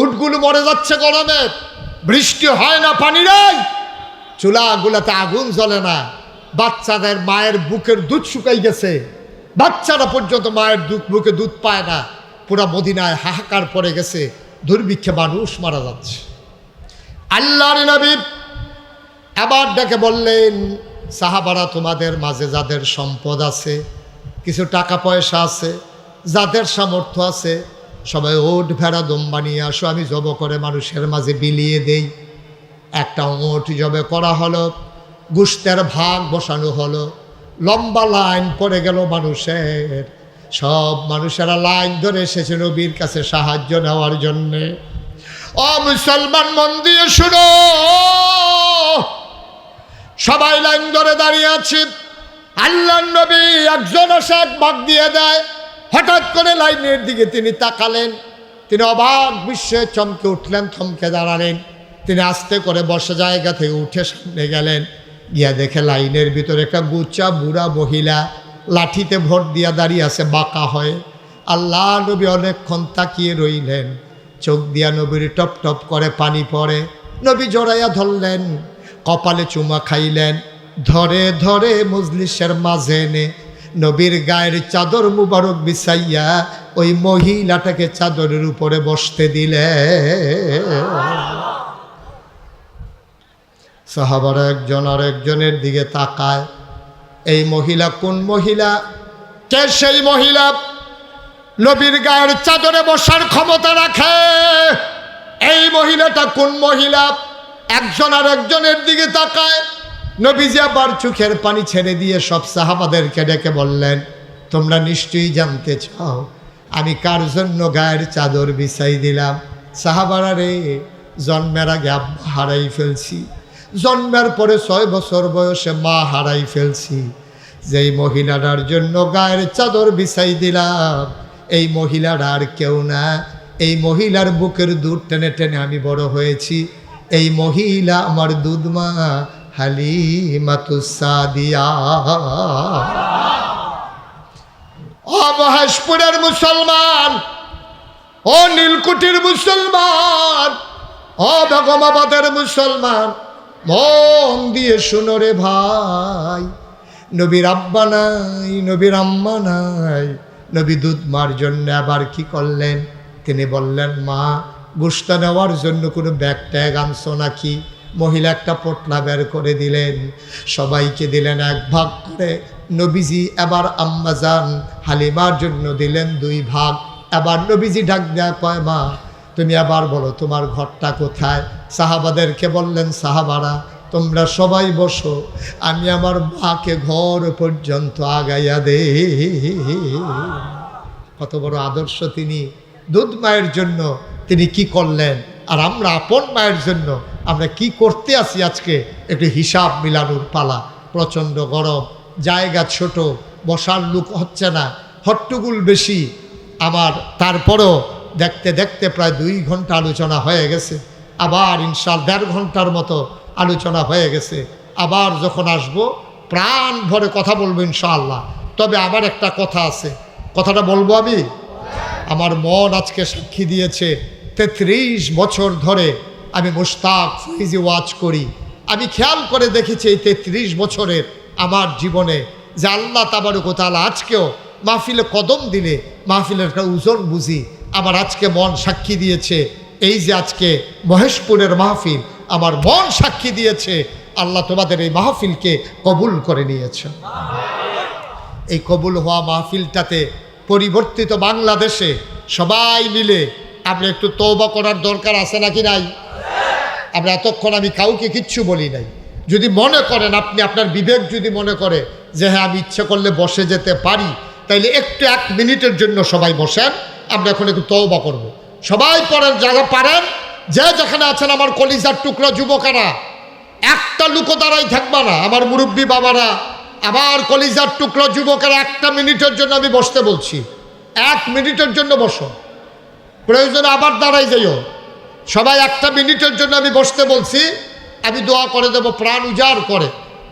উটগুলো মরে যাচ্ছে গরমে, বৃষ্টি হয় না, পানি নাই, চুলাগুলাতে আগুন জ্বলে না, বাচ্চাদের মায়ের বুকের দুধ শুকাই গেছে, বাচ্চারা পর্যন্ত মায়ের বুকে দুধ পায় না, পুরা মদিনায় হাহাকার পড়ে গেছে, দুর্ভিক্ষে মানুষ মারা যাচ্ছে। আল্লাহর নবী আবার ডেকে বললেন, সাহাবারা, তোমাদের মাঝে যাদের সম্পদ আছে, কিছু টাকা পয়সা আছে, যাদের সামর্থ্য আছে, সবাই ওট ভেড়া দম্বা নিয়ে আসো, আমি জব করে মানুষের মাঝে বিলিয়ে দেই। একটা ওট জবে করা হলো, গোশতের ভাগ বসানো হলো, লম্বা লাইন পড়ে গেল মানুষের, সব মানুষেরা লাইন ধরে এসেছে নবীর কাছে সাহায্য নেওয়ার জন্যে। ও মুসলমান, মন দিয়ে শুনো, সবাই লাইন ধরে দাঁড়িয়ে আছে। আল্লাহর নবী একজন আসে, এক ভাগ দিয়ে দেয়। হঠাৎ করে লাইনের দিকে তিনি তাকালেন, তিনি অবাক বিশ্বে চমকে উঠলেন, থমকে দাঁড়ালেন। তিনি আস্তে করে বসে জায়গা থেকে উঠে সামনে গেলেন, গিয়া দেখে লাইনের ভিতরে একটা গুচ্চা বুড়া মহিলা লাঠিতে ভোট দিয়া দাঁড়িয়ে আছে বাঁকা হয়ে। আল্লাহ নবী অনেকক্ষণ তাকিয়ে রইলেন, চোখ দিয়া নবীর টপ টপ করে পানি পড়ে। নবী জড়াইয়া ধরলেন, কপালে চুমা খাইলেন, ধরে ধরে মজলিসের মাঝে এনে নবীর গায়ের চাদর মুবারক বিছাইয়া ওই মহিলাটাকে চাদরের উপরে বসতে দিলে। সাহাবারা একজন আর একজনের দিকে তাকায়, এই মহিলা কোন মহিলা? কে সেই মহিলা নবীর গায়ের চাদরে বসার ক্ষমতা রাখে? এই মহিলাটা কোন মহিলা? একজন আর একজনের দিকে তাকায়। নবীজি আবার চোখের পানি ছেড়ে দিয়ে সব সাহাবাদেরকে ডেকে বললেন, তোমরা নিশ্চয়ই জানতে চাও আমি কার জন্য গায়ের চাদর বিছাই দিলাম? সাহাবারা রে, জন্মের আগে আব্বা হারাই ফেলছি, জন্মের পরে 6 বছর বয়সে মা হারাই ফেলছি, যেই মহিলাটার জন্য গায়ের চাদর বিছাই দিলাম এই মহিলাটা আর কেউ না, এই মহিলার বুকের দুধ টেনে টেনে আমি বড় হয়েছি, এই মহিলা আমার দুধ মা হালিমাতুস সাদিয়া। ও মহেশপুরের মুসলমান, ও নীলকুঠির মুসলমান, ও বেগমাবাদের মুসলমান, মন দিয়ে শুনো রে ভাই, নবীর আব্বা নাই, নবীর আম্মা নাই, নবী দুধ মার জন্য আবার কি করলেন? তিনি বললেন, মা গোশত নেওয়ার জন্য কোনো ব্যাগ ট্যাগ আনছো নাকি? মহিলা একটা পোটলা বের করে দিলেন, সবাইকে দিলেন 1 ভাগ করে। নবীজি এবার আম্মাজান হালিমার জন্য দিলেন 2 ভাগ। এবার নবীজি ডাক দেয়া কয়, মা তুমি আবার বলো তোমার ঘরটা কোথায়? সাহাবাদেরকে বললেন, সাহাবারা তোমরা সবাই বসো, আমি আমার মাকে ঘর পর্যন্ত আগাইয়া দে। কত বড় আদর্শ তিনি! দুধ মায়ের জন্য তিনি কি করলেন, আর আমরা আপন মায়ের জন্য আমরা কি করতে আসি আজকে একটু হিসাব মিলানোর পালা। প্রচণ্ড গরম, জায়গা ছোট, বসার লোক হচ্ছে না, হট্টগোল বেশি আমার। তারপরও দেখতে দেখতে প্রায় 2 ঘন্টা আলোচনা হয়ে গেছে। আবার ইনশাআল্লাহ 1.5 ঘন্টার মতো আলোচনা হয়ে গেছে। আবার যখন আসব প্রাণ ভরে কথা বলবো ইনশাআল্লাহ। তবে আমার একটা কথা আছে, কথাটা বলবো আমি। আমার মন আজকে সাক্ষী দিয়েছে 33 বছর ধরে আমি মুশতাক ফৈজি ওয়াজ করি। আমি খেয়াল করে দেখেছি এই 33 বছরের আমার জীবনে যে আল্লাহ তাবারক ওয়া তাআলা আজকেও মাহফিলে কদম দিলে মাহফিলের একটা ওজন বুঝি। আমার আজকে মন সাক্ষী দিয়েছে, এই যে আজকে মহেশপুরের মাহফিল, আমার মন সাক্ষী দিয়েছে আল্লাহ তোমাদের এই মাহফিলকে কবুল করে নিয়েছে। এই কবুল হওয়া মাহফিলটাতে পরিবর্তিত বাংলাদেশে সবাই মিলে আমরা একটু তওবা করার দরকার আছে নাকি নাই? আমরা এতক্ষণ আমি কাউকে কিচ্ছু বলি নাই। যদি মনে করেন আপনি, আপনার বিবেক যদি মনে করে যে হ্যাঁ আমি ইচ্ছে করলে বসে যেতে পারি, তাইলে একটু 1 মিনিটের জন্য সবাই বসেন। আমরা এখন একটু তওবা করব। সবাই পড়েন যারা পারেন, যে যেখানে আছেন আমার কলিজার টুকরা যুবকেরা, একটা লুকো দাঁড়াই থাকবা না। আমার মুরব্বী বাবারা, আমার কলিজার টুকরা যুবকেরা, 1 মিনিটের জন্য আমি বসতে বলছি। 1 মিনিটের জন্য বসো, প্রয়োজনে আবার দাঁড়াই যাইও। সবাই 1 মিনিটের জন্য আমি বসতে বলছি। আমি দোয়া করে দেব প্রাণ উজাড় করে।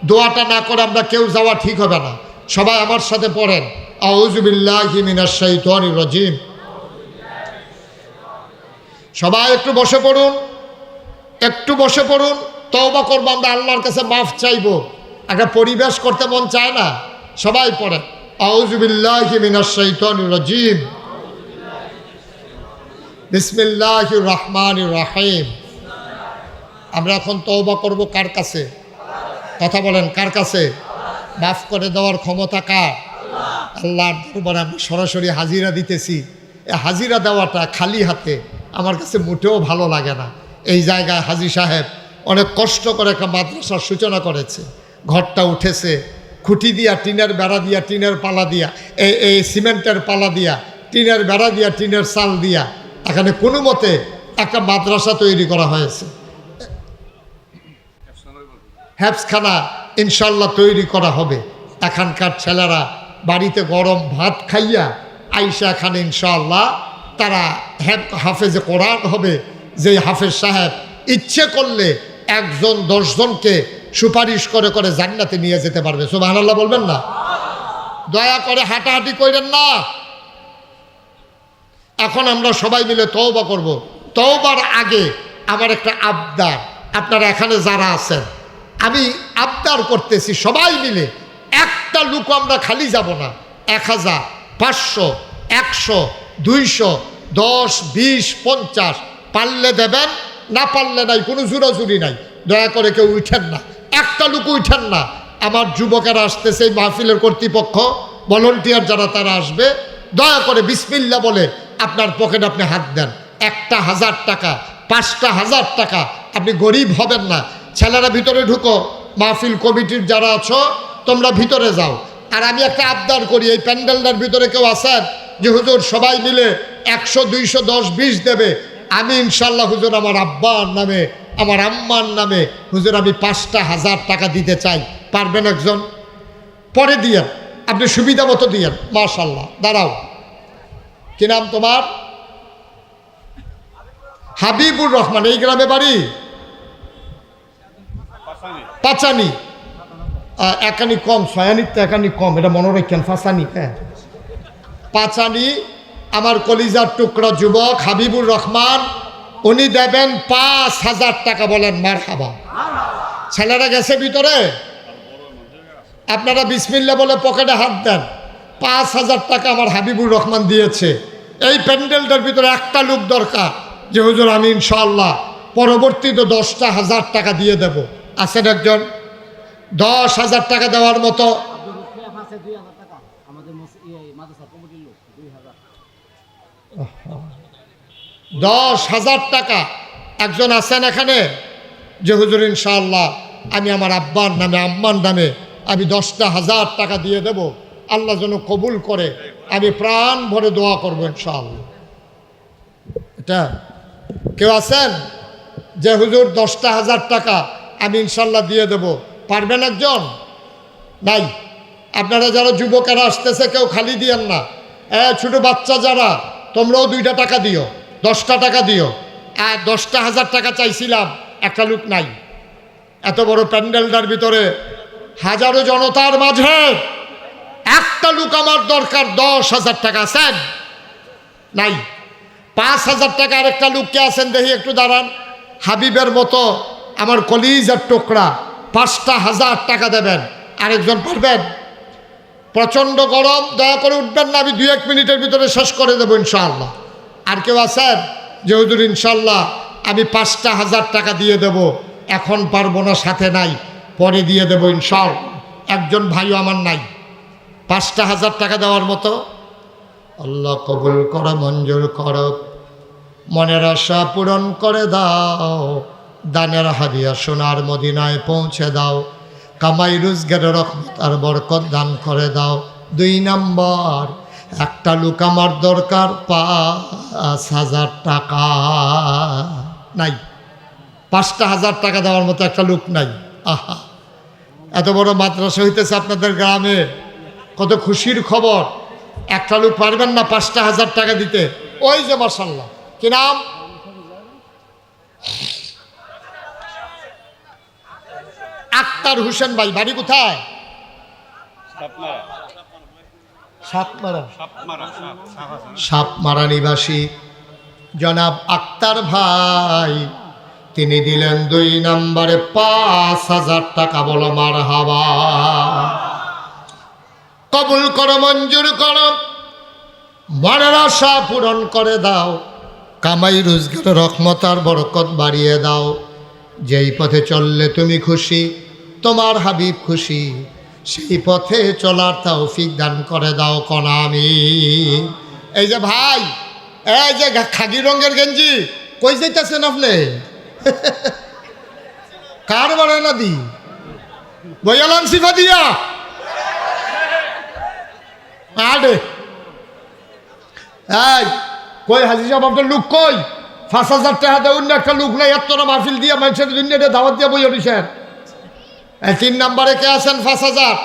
দোয়াটা না করে আমরা কেউ যাওয়া ঠিক হবে না। সবাই আমার সাথে পড়েন, আউযু বিল্লাহি মিনাশ শাইতানির রাজিম। সবাই একটু বসে পড়ুন, একটু বসে পড়ুন। তওবা করবো, আমরা আল্লাহর কাছে মাফ চাইবো। একটা পরিবেশ করতে মন চায় না? সবাই পড়েন, আউযু বিল্লাহি মিনাশ শাইতানির রাজিম, বিসমিল্লাহির রহমানির রহিম। আমরা এখন তওবা করব কার কাছে? কথা বলেন, কার কাছে? মাফ করে দেওয়ার ক্ষমতা কার? আল্লাহর দরবারে আমরা সরাসরি হাজিরা দিতেছি। এই হাজিরা দেওয়াটা খালি হাতে আমার কাছে মোটেও ভালো লাগে না। এই জায়গায় হাজী সাহেব অনেক কষ্ট করে একটা মাদ্রাসার সূচনা করেছে। ঘরটা উঠেছে, খুঁটি দিয়া, টিনের বেড়া দিয়া, টিনের পালা দিয়া, এই সিমেন্টের পালা দিয়া, টিনের বেড়া দিয়া, টিনের চাল দিয়া এখানে কোনো মতে একটা মাদ্রাসা তৈরি করা হয়েছে। হেফজখানা ইনশাল্লাহ তৈরি করা হবে। এখানকার ছেলেরা বাড়িতে গরম ভাত খাইয়া আইসা এখানে ইনশাআল্লাহ তারা হাফেজে কোরআন হবে। যেই হাফেজ সাহেব ইচ্ছে করলে 1 জন 10 জনকে সুপারিশ করে করে জান্নাতে নিয়ে যেতে পারবে। সুবহানাল্লাহ বলবেন না? দয়া করে হাঁটাহাঁটি করেন না। এখন আমরা সবাই মিলে তওবা করব। তওবার আগে আমার একটা আবদার, আপনারা এখানে যারা আছেন, আমি আবদার করতেছি সবাই মিলে একটা লুক আমরা খালি যাব না। 1000, 500, 100, 200, 10, 20, 50 পারলে দেবেন, না পারলে নাই, কোনো জোরাজুরি নাই। দয়া করে কেউ উঠেন না, একটা লুক উঠেন না। আমার যুবকেরা আসতেছে, এই মাহফিলের কর্তৃপক্ষ, ভলান্টিয়ার যারা তারা আসবে। দয়া করে বিসমিল্লাহ বলে আপনার পকেটে আপনি হাত দেন। 1000 টাকা, 5000 টাকা, আপনি গরিব হবেন না। ছেলেরা ভিতরে ঢুকো, মাহফিল কমিটির যারা আছো তোমরা ভিতরে যাও। আর আমি একটা আবদার করি, এই প্যান্ডেলটার ভিতরে কেউ আছেন যে হুজুর সবাই মিলে 100, 200, 10, 20 দেবে? আমি ইনশাল্লাহ হুজুর আমার আব্বার নামে, আমার আম্মার নামে হুজুর আমি 5000 টাকা দিতে চাই। পারবেন একজন? পরে দিয়েন, আপনি সুবিধা মতো দিয়েন। মাশাল্লাহ। দাঁড়াও, কি নাম তোমার? হাবিবুর রহমান। এই গ্রামে বাড়ি? পাচানি। একানি কম, ছয়ানির তো একানি কম, এটা মনে রাখেন। পাচানি, হ্যাঁ পাচানি। আমার কলিজার টুকরা যুবক হাবিবুর রহমান, উনি দেবেন 5000 টাকা। বলেন মারহাবা। ছেলেরা গেছে ভিতরে, আপনারা বিসমিল্লাহ বলে পকেটে হাত দেন। 5000 টাকা আমার হাবিবুর রহমান দিয়েছে। এই প্যান্ডেলটার ভিতরে একটা লোক দরকার যে হুজুর আমি ইনশাআল্লাহ পরবর্তীতে 10,000 টাকা দিয়ে দেব। আছেন একজন? 10,000 টাকা দেওয়ার মতো? 10,000 টাকা একজন আছেন এখানে যে হুজুর ইনশাআল্লাহ আমি আমার আব্বার নামে, আম্মার নামে আমি 10,000 টাকা দিয়ে দেব, আল্লাহ যেন কবুল করে। আমি প্রাণ ভরে দোয়া করবো ইনশাআল্লাহ। এটা কেউ আছেন যে হুজুর 10,000 টাকা আমি ইনশাল্লাহ দিয়ে দেব? পারবেন একজন? নাই। আপনারা যারা যুবকেরা আসতেছে কেউ খালি দিয়েন না। ছোট বাচ্চা যারা, তোমরাও 2টা টাকা দিও, 10টা টাকা দিও। আর 10,000 টাকা চাইছিলাম, একটা লোক নাই। এত বড় প্যান্ডেলটার ভিতরে হাজারো জনতার মাঝে একটা লোক আমার দরকার 10,000 টাকা আছেন নাই? 5,000 টাকা আরেকটা লোককে আছেন দেখি একটু দাঁড়ান। হাবিবের মতো আমার কলিজার টুকরা 5,000 টাকা দেবেন, আরেকজন পারবেন? প্রচণ্ড গরম, দয়া করে উঠবেন না, আমি 2-1 মিনিটের ভিতরে শেষ করে দেবো ইনশাআল্লাহ। আর কেউ আছেন যে হুজুর ইনশাআল্লাহ আমি 5,000 টাকা দিয়ে দেব, এখন পারবো না, সাথে নাই, পরে দিয়ে দেবো ইনশাআল্লাহ? একজন ভাইও আমার নাই 5,000 টাকা দেওয়ার মতো। আল্লাহ কবুল করো, মঞ্জুর করো, মনের আশা পূরণ করে দাও, দানের হাদিয়া সোনার মদিনায় পৌঁছে দাও, কামাই রোজগারের রহমত আর বরকত দান করে দাও। 2 নম্বর, একটা লোক আমার দরকার 5,000 টাকা নাই। 5,000 টাকা দেওয়ার মতো একটা লোক নাই। আহা, এত বড় মাদ্রাসা হইতেছে আপনাদের গ্রামে, কত খুশির খবর। একটা লোক পারবেন না 5,000 টাকা দিতে? ওই যে মাশাআল্লাহ, কি নাম? আক্তার হোসেন ভাই, বাড়ি কোথায়? সাপমারা নিবাসী জনাব আক্তার ভাই, তিনি দিলেন 2 নম্বরে 5,000 টাকা। বলো মারহাবা। কবুল করো, মঞ্জুর করো, মনের আশা পূরণ করে দাও, কামাই রোজগার রহমত আর বরকত বাড়িয়ে দাও। যেই পথে চললে তুমি খুশি, তোমার হাবিব খুশি, সেই পথে চলার তৌফিক দান করে দাও কোন আমিন। এই যে ভাই, এই যে খাকি রঙের গেঞ্জি, কই যাইতেছেন আপনি? কার বাড়ে না দি বইয়ালাম সিফা দিয়া আডে। এই কই হাজি সাহেব, আপনার লোক কই? 5,000 টাকা দেউন না, একটা লোক নাই, এতটা মাহফিল দিয়া মানুষের জন্য দাওয়াত দিয়া বই উঠেছেন। 3 নম্বরে কে আছেন 5,000?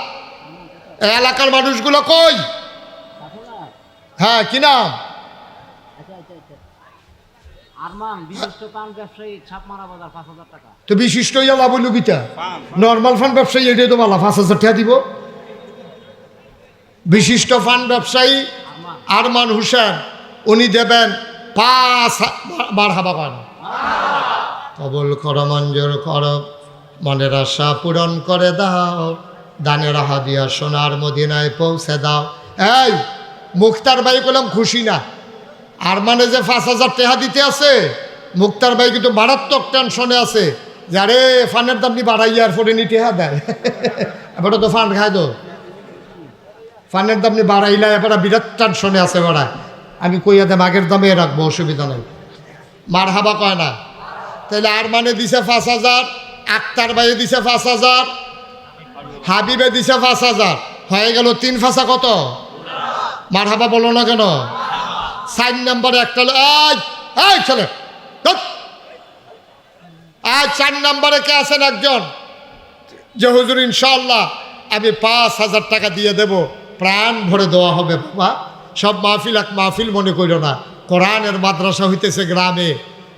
এলাকার মানুষগুলো কই? হ্যাঁ, কি নাম? তো বিশিষ্ট লাভ হইল কিটা? নর্মাল ফান্ড ব্যবসায়ী এটাই তো বলা 5,000 টাকা দিব। বিশিষ্ট ফান্ড ব্যবসায়ী আরমান হোসেন, উনি দেবেন 5। মারহাবা করেন। কবুল করো, মঞ্জুর করো, মনের আশা পূরণ করে দাও, দানের হাদিয়া সোনার মদিনায় পৌঁছে দাও। এই মুক্তার ভাই কলাম খুশি না, আর মানে যে 5,000 টাকা দিতে আছে, মুক্তার ভাই কিন্তু মারাত্মক টেনশনে আছে যে আরে ফান্ডের দাম নি বাড়াইয়া আর পরে নি টেহা দেয়। এবার তো ফান্ড খায়, তো ফান্ডের দাম নি বাড়াইলা, এবার বিরাট টেনশনে আছে। বাড়া আমি কইয়া দেব আগের দামে রাখবো, অসুবিধা নেই। মার হাবা কয় না? তাহলে আর মানে দিছে 5,000, আক্তার ভাইয়ে দিছে 5,000, হাবিবে দিছে 5,000, হয়ে গেল 3 ফাঁসা কত? মার হাবা বলো না কেন? 4 নম্বরে একটা ছেলে, 4 নম্বরে কে আছেন একজন যে হুজুর ইনশাআল্লাহ আমি 5,000 টাকা দিয়ে দেব, প্রাণ ভরে দেওয়া হবে। বাবা সব মাহফিল এক মাহফিল মনে করিল না, কোরআনের মাদ্রাসা হইতেছে গ্রামে,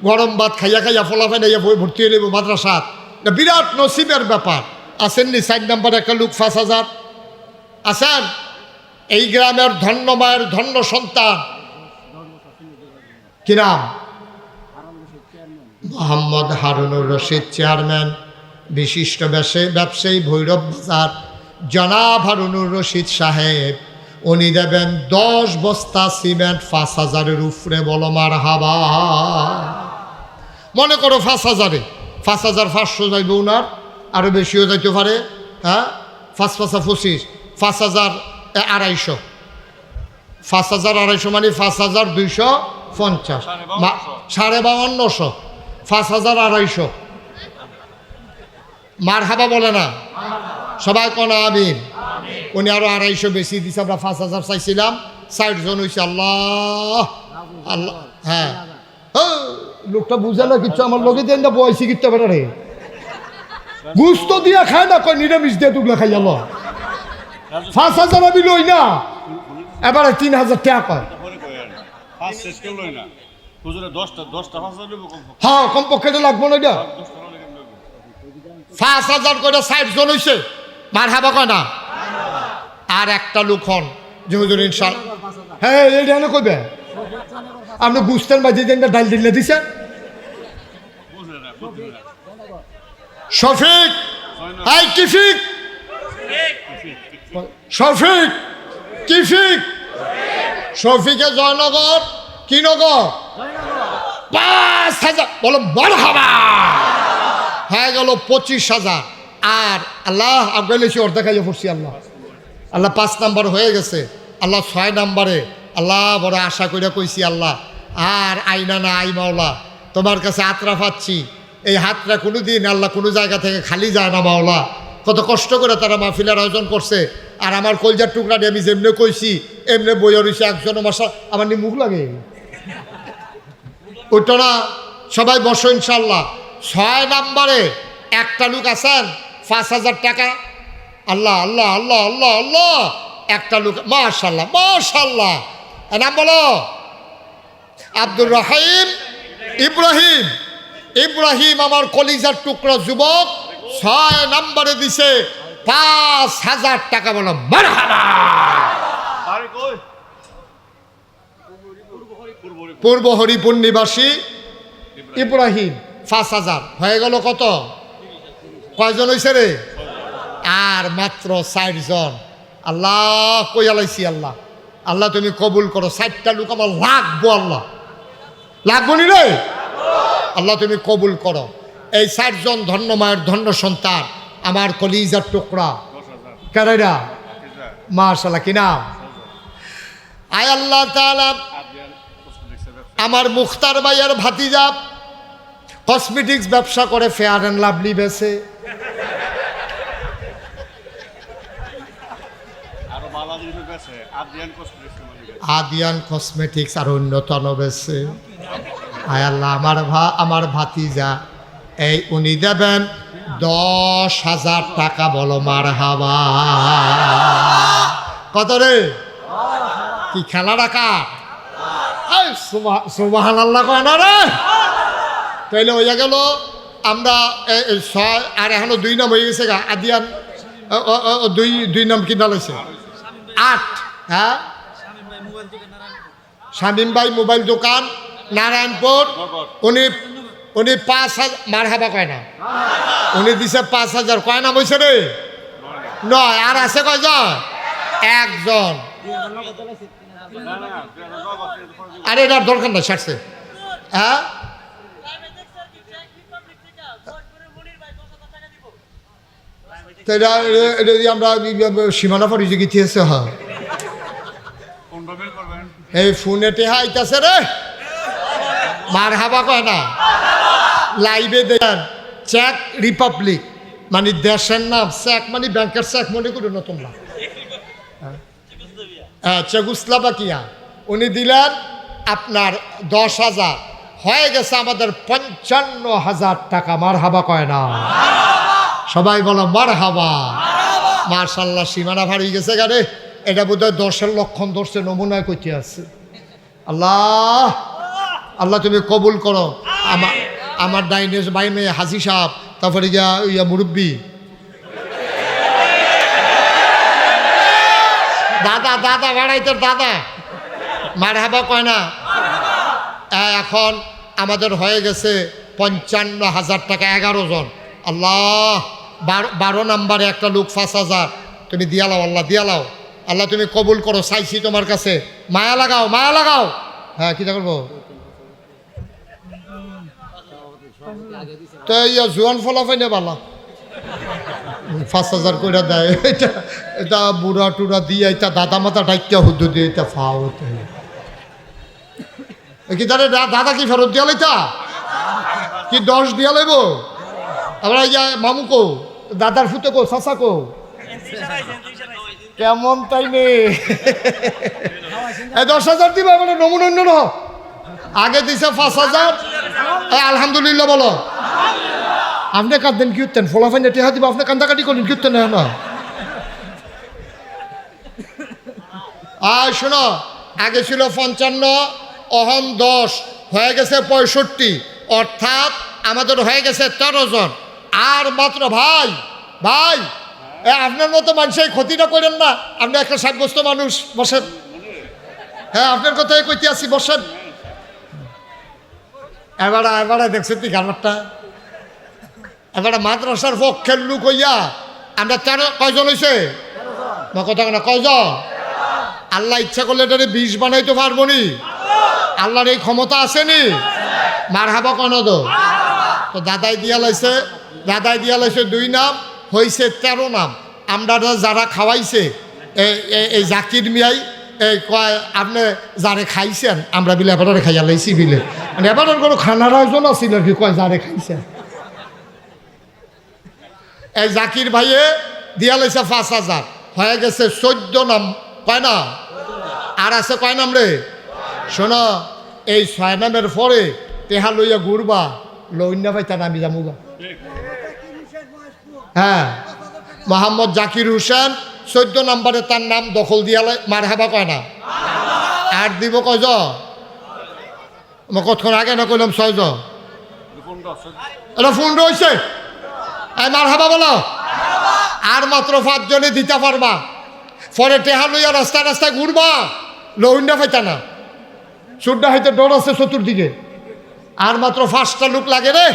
গরম ভাত খাইয়া খাইয়া ফলাফাই নাইয়া বই ভর্তি হয়ে নেব মাদ্রাসাত, বিরাট নসিবের ব্যাপার। আসেননি 4 নম্বরে একটা লোক 5,000 আছেন? এই গ্রামের ধন্য মায়ের ধন্য সন্তান, কি নাম? মোহাম্মদ হারুনুর রশিদ, চেয়ারম্যান, বিশিষ্ট ব্যবসায়ী, ভৈরব বাজার, জনাব হারুনুর রশিদ সাহেব, উনি দেবেন 10 বস্তা সিমেন্ট 5,000-এর উপরে। বলো মারহাবা। মনে করো 5,000-এ 5,500 যাইব, উনার আরও বেশিও যাইতে পারে। হ্যাঁ, 5 5 25, 5,250, 5,250 মানে 5,250, 5,250, 5,250। মার হাবা বলে না সবাই, কোন আমিন। উনি আরো 250 বেশি দিচ্ছে, আমরা 5,000 চাইছিলাম, 60 জন হয়েছে। আল্লাহ আল্লাহ। হ্যাঁ, লোকটা বুঝে না কিচ্ছু, আমার লোকে দেন না বয়সি কিনতে পারে রে, গুস্ত দিয়া খায় না, কয় নিরামিষ দিয়ে টুকলা খাই গেল। 5,000 আমি লই না, এবারে 3,000 টাকা কয়। হ্যাঁ, কমপক্ষে তো লাগবো না। 5,000 করে 60 জন হইছে, মারহাবা কয় না? আর একটা লোক হন যে হুজুর ইনশাআল্লাহ, হ্যাঁ এইটা না কইবে আপনি বুঝতেন বা যে ডাল দিলে দিছেন। শফিক, হাই কিফিক, শফিক কিফিক, শফিকে জয়নগর কি নগর 5,000 বলো মারহাবা, হয়ে গেল 25,000। আর আল্লাহ আগাইলেছি অর্ধেক খাইয়ে পড়ছি, আল্লাহ আল্লাহ 5 নাম্বার হয়ে গেছে, আল্লাহ 6 নাম্বারে আল্লাহ বড় আশা করে কইছি আল্লাহ আর আইনা না আই মাওলা, তোমার কাছে আত্রা পাচ্ছি, এই হাতটা কোনো দিন আল্লাহ কোনো জায়গা থেকে খালি যায় না মাওলা। কত কষ্ট করে তারা মাহফিলের আয়োজন করছে, আর আমার কলজার টুকরা দিয়ে আমি যেমনি কইছি এমনি বইয়া রয়েছে, একজনও মশা আমার নি মুখ লাগে ওইটা না। সবাই বসো ইনশাল্লাহ। 6 নাম্বারে একটা লোক আছেন 5,000 টাকা, আল্লাহ আল্লাহ আল্লাহ আল্লাহ আল্লাহ, একটা লোক মাশাল্লাহ মাশাল্লাহ, নাম বলো আব্দুর রহিম ইব্রাহিম। ইব্রাহিম আমার কলিজার টুকরা যুবক 6 নাম্বারে দিছে 5,000 টাকা, বলো মারহাবা। পূর্ব হরিপুর নিবাসী ইব্রাহিম 5,000 হয়ে গেল। কত কয়জন হয়েছে রে? আর মাত্র 4 জন। আল্লাহ কইয়ালাইছি আল্লাহ, আল্লাহ তুমি কবুল করো। 60টা লোক আমার লাগবো, আল্লাহ লাগবো নি রে, আল্লাহ তুমি কবুল করো। এই 4 জন ধন্য মায়ের ধন্য সন্তান, আমার কলিজার টুকরা কারাইরা মাশাআল্লাহ, কি নাম? আয় আল্লাহ তাআলা, আমার মুখতার ভাইয়ের ভাতিজা কসমেটিক্স ব্যবসা করে, ফেয়ার অ্যান্ড লাভলি বেছে, আদিয়ান কসমেটিক্স আর উন্নতন বেছে। আয় আল্লাহ, আমার ভাতিজা এই উনি দেবেন 10,000 টাকা, বলো মারহাবা। কত রে? কি খেলা রাখা? সুবহানাল্লাহ কয় না রে? তাইলে হইয়া গেল আমরা 6, আর এখনো 2 নাম হয়ে গেছে গা। আদিয়ান 2 নাম কিনা লইছে 8। হ্যাঁ, শামীম ভাই মোবাইল দোকান নারায়ণপুর, উনি 5,000 মারহাবা কয় না? উনি দিছে 5,000। কয় নাম হয়েছে রে? 9। আর আছে কয়জন? 1 জন। আরে এটার দরকার নাই, ছাড়ছে। হ্যাঁ, আমরা সীমানা পরি যে গিয়েছে। হ্যাঁ, এই ফোনে টেহা আইতাছে রে, মারহাবা কয় না? লাইভে দেখেন, চেক রিপাবলিক মানে দেশের নাম, চেক মানে ব্যাংকের চেক মনে করো না তোমরা, চেগুস্লাভাকিয়া। উনি দিলেন আপনার 10,000, হয়ে গেছে আমাদের 55,000 টাকা। মারহাবা কয় না? সবাই বলো মারহাবা। মাশাআল্লাহ, সীমানা ভারী গেছে গারে। এটা বোধহয় 10-এর লক্ষণ ধরছে, নমুনায় কইতে আছে। আল্লাহ আল্লাহ তুমি কবুল করো। আমার ডাইনে বাইনে হাজি সাহেব, তারপরে ইয়া মুরব্বী দাদা, দাদা ভাড়াইতের দাদা, মারহাবা কয় না? এখন আমাদের হয়ে গেছে 55,000 টাকা, 11 জন। আল্লাহ 12 নাম্বারে একটা লোক 5,000 তুমি দিয়ালাও, আল্লাহ দিয়ালাও, আল্লাহ তুমি কবুল করো। চাইছি তোমার কাছে, মায়া লাগাও, মায়া লাগাও। হ্যাঁ, কি করবো? তো ইয়া জোয়ান ফলাফাই নে বালা 5,000 করে দেয়। এটা বুড়া টুরা দিয়ে এটা দাদা মাথা ডাইকা হুদ্দু দিয়ে এটা ফাও কি তারে দাদা কি ফেরত দিয়া লাইতা কি 10 দিয়া লাইব? আমরা ইয়া মামু কো, দাদার ফুতে কো, চাচা কো, কেমন তাই নে 10,000 দিবা মানে নমুনা ন। আগে দিছে 5,000। আলহামদুলিল্লাহ বলো। আপনি কাঁদেন কি উঠতেন? ফলাফাই টেহা দিব, আপনি কান্দাকাটি করেন কি উঠতেন না? শোনো, আগে ছিল 55, অহম 10, হয়ে গেছে 65, অর্থাৎ আমাদের হয়ে গেছে 13 জন। আর মাত্র ভাই ভাই আপনার মতো মানুষের ক্ষতিটা করেন না, আপনি একটা সাব্যস্ত মানুষ, বসেন। হ্যাঁ আপনার কথাই কইতে আসি, বসেন। এবারে দেখছেন তুই গানটা, এবারে মাদ্রাসার পক্ষের লোক হইয়া আমরা 13 কয়জন হয়েছে কথা না, কয়জন? আল্লাহ ইচ্ছা করলে এটারে 20 বানাইতে পারবো নি? আল্লাহর এই ক্ষমতা আসেনি? মার হাবা কেন তো দাদাই দিয়া লাইছে 2 নাম হয়েছে 13 নাম। আমরা যারা খাওয়াইছে এই জাকির মিয়াই এই কয় আপনি যারে খাইছেন আমরা বিলে এবারে খাইয়া লাইছি বিলে, মানে এবারের কোনো খানার আয়োজন আছিল আর কি, কয় যারে খাইছেন। এই জাকির ভাইয়ে দিয়া লাইছে 5,000, হয়ে গেছে 14 নাম। কয় না? আর আছে কয় নাম রে? শোনো, এই 6 নামের পরে তেহা লইয়া ঘুরবা, লইন্যা ভাই তার নামি যামুগা। হ্যাঁ, মোহাম্মদ জাকির হোসেন 14 নম্বরে তার নাম দখল দিয়া মার হাবা কয় না? আর দিব কয়জন? কতক্ষণ আগে না কইলাম 6 জন, এটা ফোন রয়েছে। মার হাবা বলো। আর মাত্র 5 জনে দিতে পারবা, পরে টেহা লইয়া রাস্তায় রাস্তায় ঘুরবা, লইন্যা পাইতা না। সুড্ডা হইতে ডর আছে চতুর্দিকে। আর মাত্র 5টা লোক লাগে রে।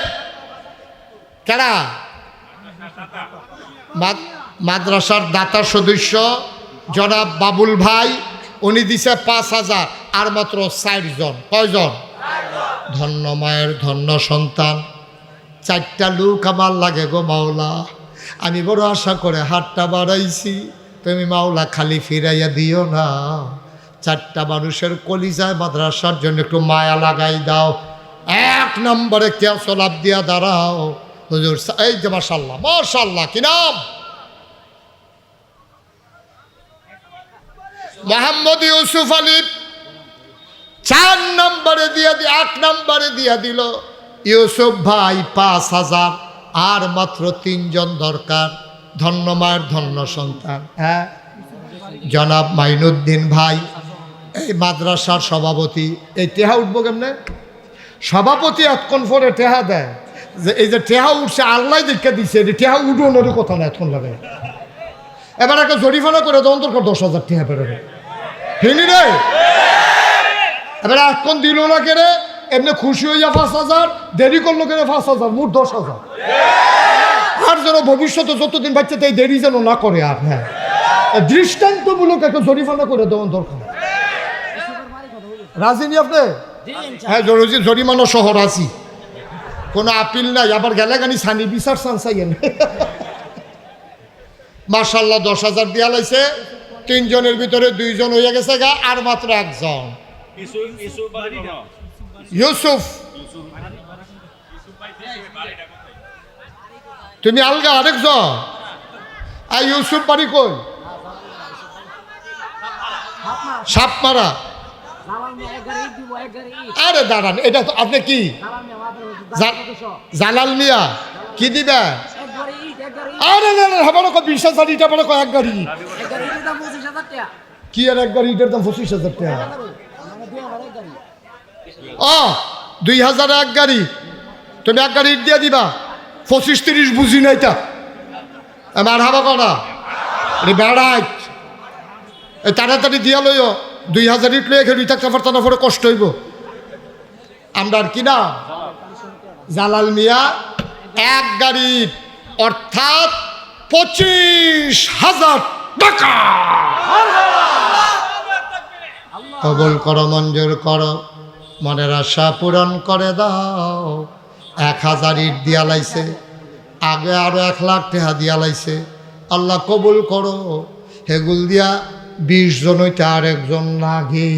কেডা? মাদ্রাসার দাতা সদস্য জনাব বাবুল ভাই, উনি দিছে 5,000। আর মাত্র 4 জন। কয়জন? ধন্য মায়ের ধন্য সন্তান। 4টা লোক আমার লাগে গো মাওলা। আমি বড় আশা করে হাতটা বাড়াইছি, তুমি মাওলা খালি ফিরাইয়া দিও না। 4টা মানুষের কলিজায় মাদ্রাসার জন্য একটু মায়া লাগাই দাও। 1 নম্বরে কেউ সলাপ দিয়া দাঁড়াও হুজুর। এই যে মাশাল্লাহ মাশাল্লাহ, কি নাম? মোহাম্মদ ইউসুফ আলী। 4 নম্বরে দিয়া 1 নম্বরে দিয়া দিল ইউসুফ ভাই 5,000। আর মাত্র 3 জন দরকার। ধন্য মায়ের ধন্য সন্তান। হ্যাঁ, জনাব মাইনুদ্দিন ভাই, এই মাদ্রাসার সভাপতি। এই টেহা উঠবো কেমনে? সভাপতি এতক্ষণ পরে টেহা দেয়, যে এই যে টেহা উঠছে আল্লাহ দেখে দিচ্ছে, টেহা উঠোনেরও কথা না এতক্ষণ লাগে। এবার একটা জরিফানা করে তখন দরকার 10,000 টেহা বেরোবে, হিনি রে। এবার এতক্ষণ দিল না কেড়ে, এমনি খুশি হইয়া 5,000, দেরি করলো কেড়ে 5,000, মোট 10,000। আর যেন ভবিষ্যতে যতদিন বাচ্চা তাই দেরি যেন না করে। আর হ্যাঁ, দৃষ্টান্তমূলক একটা জরিমানা করে দেওয়ার দরকার। রাজি নি আপনি? হ্যাঁ, জরিমানা সহ রাজি, কোনো আপিল নাই। আবার গেলে গানি সানি বিচার চাইয়েন। মাশাল্লাহ 10,000 দিয়া লাইছে। 3 জনের ভিতরে 2 জন হইয়া গেছে গা, আর মাত্র 1 জন। ইউসুফ, তুমি আলগা আরেকজন। আর ইউসুফ বাড়ি কই? সাপমারা। আরে দাঁড়ান, এটা তো আপনি কি জালাল মিয়া কি দিবে? আরে না না, আমার 20,000 ইটা পরে কয়েক গাড়ি। কি আর 1 গাড়ি ইটার দাম 25,000 টাকা? 2,000 1 গাড়ি। তুমি 1 গাড়ি ইট দিয়ে দিবা, 25-30 বুঝি না এটা। আমার হাবা করা বেড়াই তাড়াতাড়ি দিয়া লইও। 2,000 ইট লইয়া খেয়ে থাকতে পারত না, পরে কষ্ট হইব। আমরা আর কি না জালাল মিয়া 1 গাড়ি, অর্থাৎ 25,000 টাকা। কবুল করো, মঞ্জুর করো, মনের আশা পূরণ করে দাও। 1,000 ইট দিয়া লাইছে, আগে আরো 1 লাখ টাকা দিয়া লাইছে। আল্লাহ কবুল করো। হেগুল দিয়া 20 জন হইতে আর 1 জন লাগে।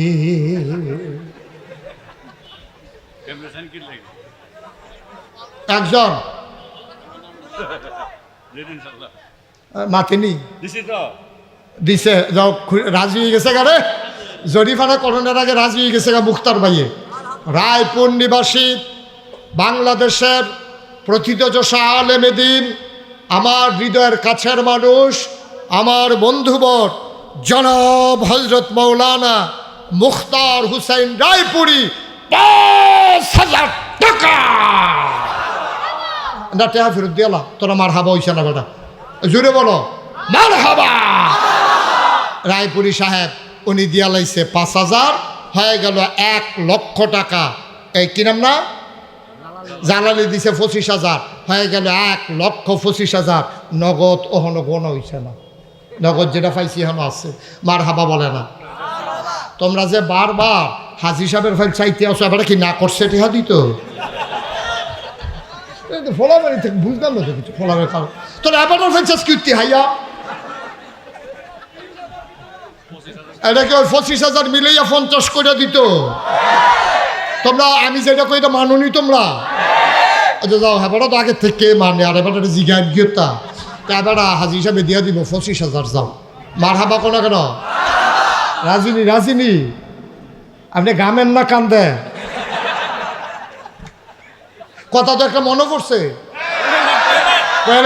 একজন মাতিনি দিছে, যাও রাজি হয়ে গেছে গারে। জরিফানা করোনার আগে রাজি হয়ে গেছে গা মুখতার ভাইয়ে। রায়পুর নিবাসী বাংলাদেশের প্রথিতযশা আলেমে দ্বীন, আমার হৃদয়ের কাছের মানুষ, আমার বন্ধুবর জনাব হজরত মৌলানা মুখতার হুসাইন রায়পুরি 5,000 টাকা। না টেহা ফেরত দিয়ালা, তোরা মার হাবা হইছে না বেটা, জোরে বলো মার হাবা। রায়পুরি সাহেব উনি দিয়া লাইছে 5,000, হয়ে গেল 1,00,000 টাকা। এই কি নাম না, জালালি দিছে 25,000, হয়ে গেল 1,25,000। নগদ ওহনো গোনা হইছে না, নগদ যেটা পাইছি এখনো আছে। মার হাবা বলে না। তোমরা যে বারবার হাজি সাহেবের ফাইল চাইতে আসো, এবার কি না করছে টেহা দিত ফলাবাড়ি থেকে বুঝলাম না তো কিছু ফলাবের কারণ। তোর এবার ফাইল চাষ কীর্তি হাইয়া এটাকে ওই 25,000 মিলাইয়া 50 করে দিত। তোমরা আমি যেটা কই এটা মানুনি তোমরা। আচ্ছা যাও, হেবাটা তো আগের থেকে মানে, আর এবার জিজ্ঞান গিয়েতা এবার হাজি হিসাবে দিয়া দিব 25,000। যাও মার হাবা কোনো কেন রাজিনী, রাজিনী আপনি গামেন না কান্দে, কথা তো একটা মনে পড়ছে।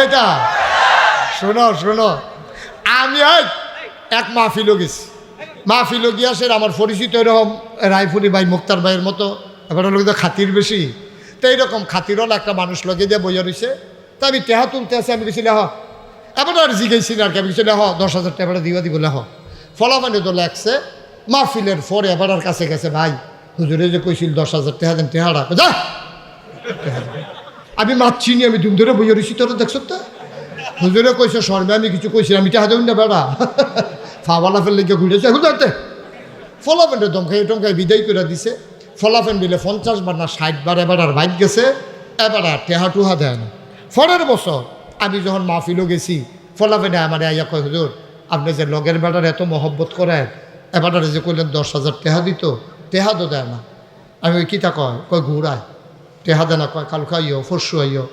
এটা শোনো শোনো, আমি এক মাহফিলও গেছি, মাহফিলও গিয়া সে আমার পরিচিত এরকম রায়পুরি ভাই মুক্তার ভাইয়ের মতো, এবার লোক তো খাতির বেশি, তো এইরকম খাতিরওয়ালা একটা মানুষ লগে দিয়ে বইয়া রয়েছে। তো আমি টেহা তুলতে আসি, আমি গেছি লেহ, এবার আর জিগেছি না আর কি, আমি গেছি লেহ 10,000 টাকা দিবা দিব লেহ। ফলাফানি তো লাগছে মাহফিলের পরে এবার আর কাছে গেছে, ভাই হুজুরে যে কইছিল 10,000 টাকা দেন, টেহাটা যা। আমি মারছি নি, আমি দুম ধরে বইয়া রয়েছি, তোরা দেখছো তো হুজুরে কইছে শর্মে, আমি কিছু কইছি আমি টেহা দেবেন না বেড়া ফাওয়ালা ফেললে গিয়ে ঘুরেছে হুজাতে। ফলাফেন্ডের দমখাই টমখাই বিদায় করে দিছে। ফলাফেন দিলে 50 বার না 60 বার এবার আর বাইক গেছে, এবার আর টেহা টুহা দেয় না। পরের বছর আমি যখন মাহফিলও গেছি, ফলাফেনে আমার আইয়া কয় হুজুর আপনি যে লগের বেটার এত মহব্বত করেন, এবার যে কইলেন 10,000 টেহা দিত, টেহা তো দেয় না। আমি ওই কিতা কয় ঘুরায় টেহা দেয় না, কয় কালকা আইও পরশু আইও।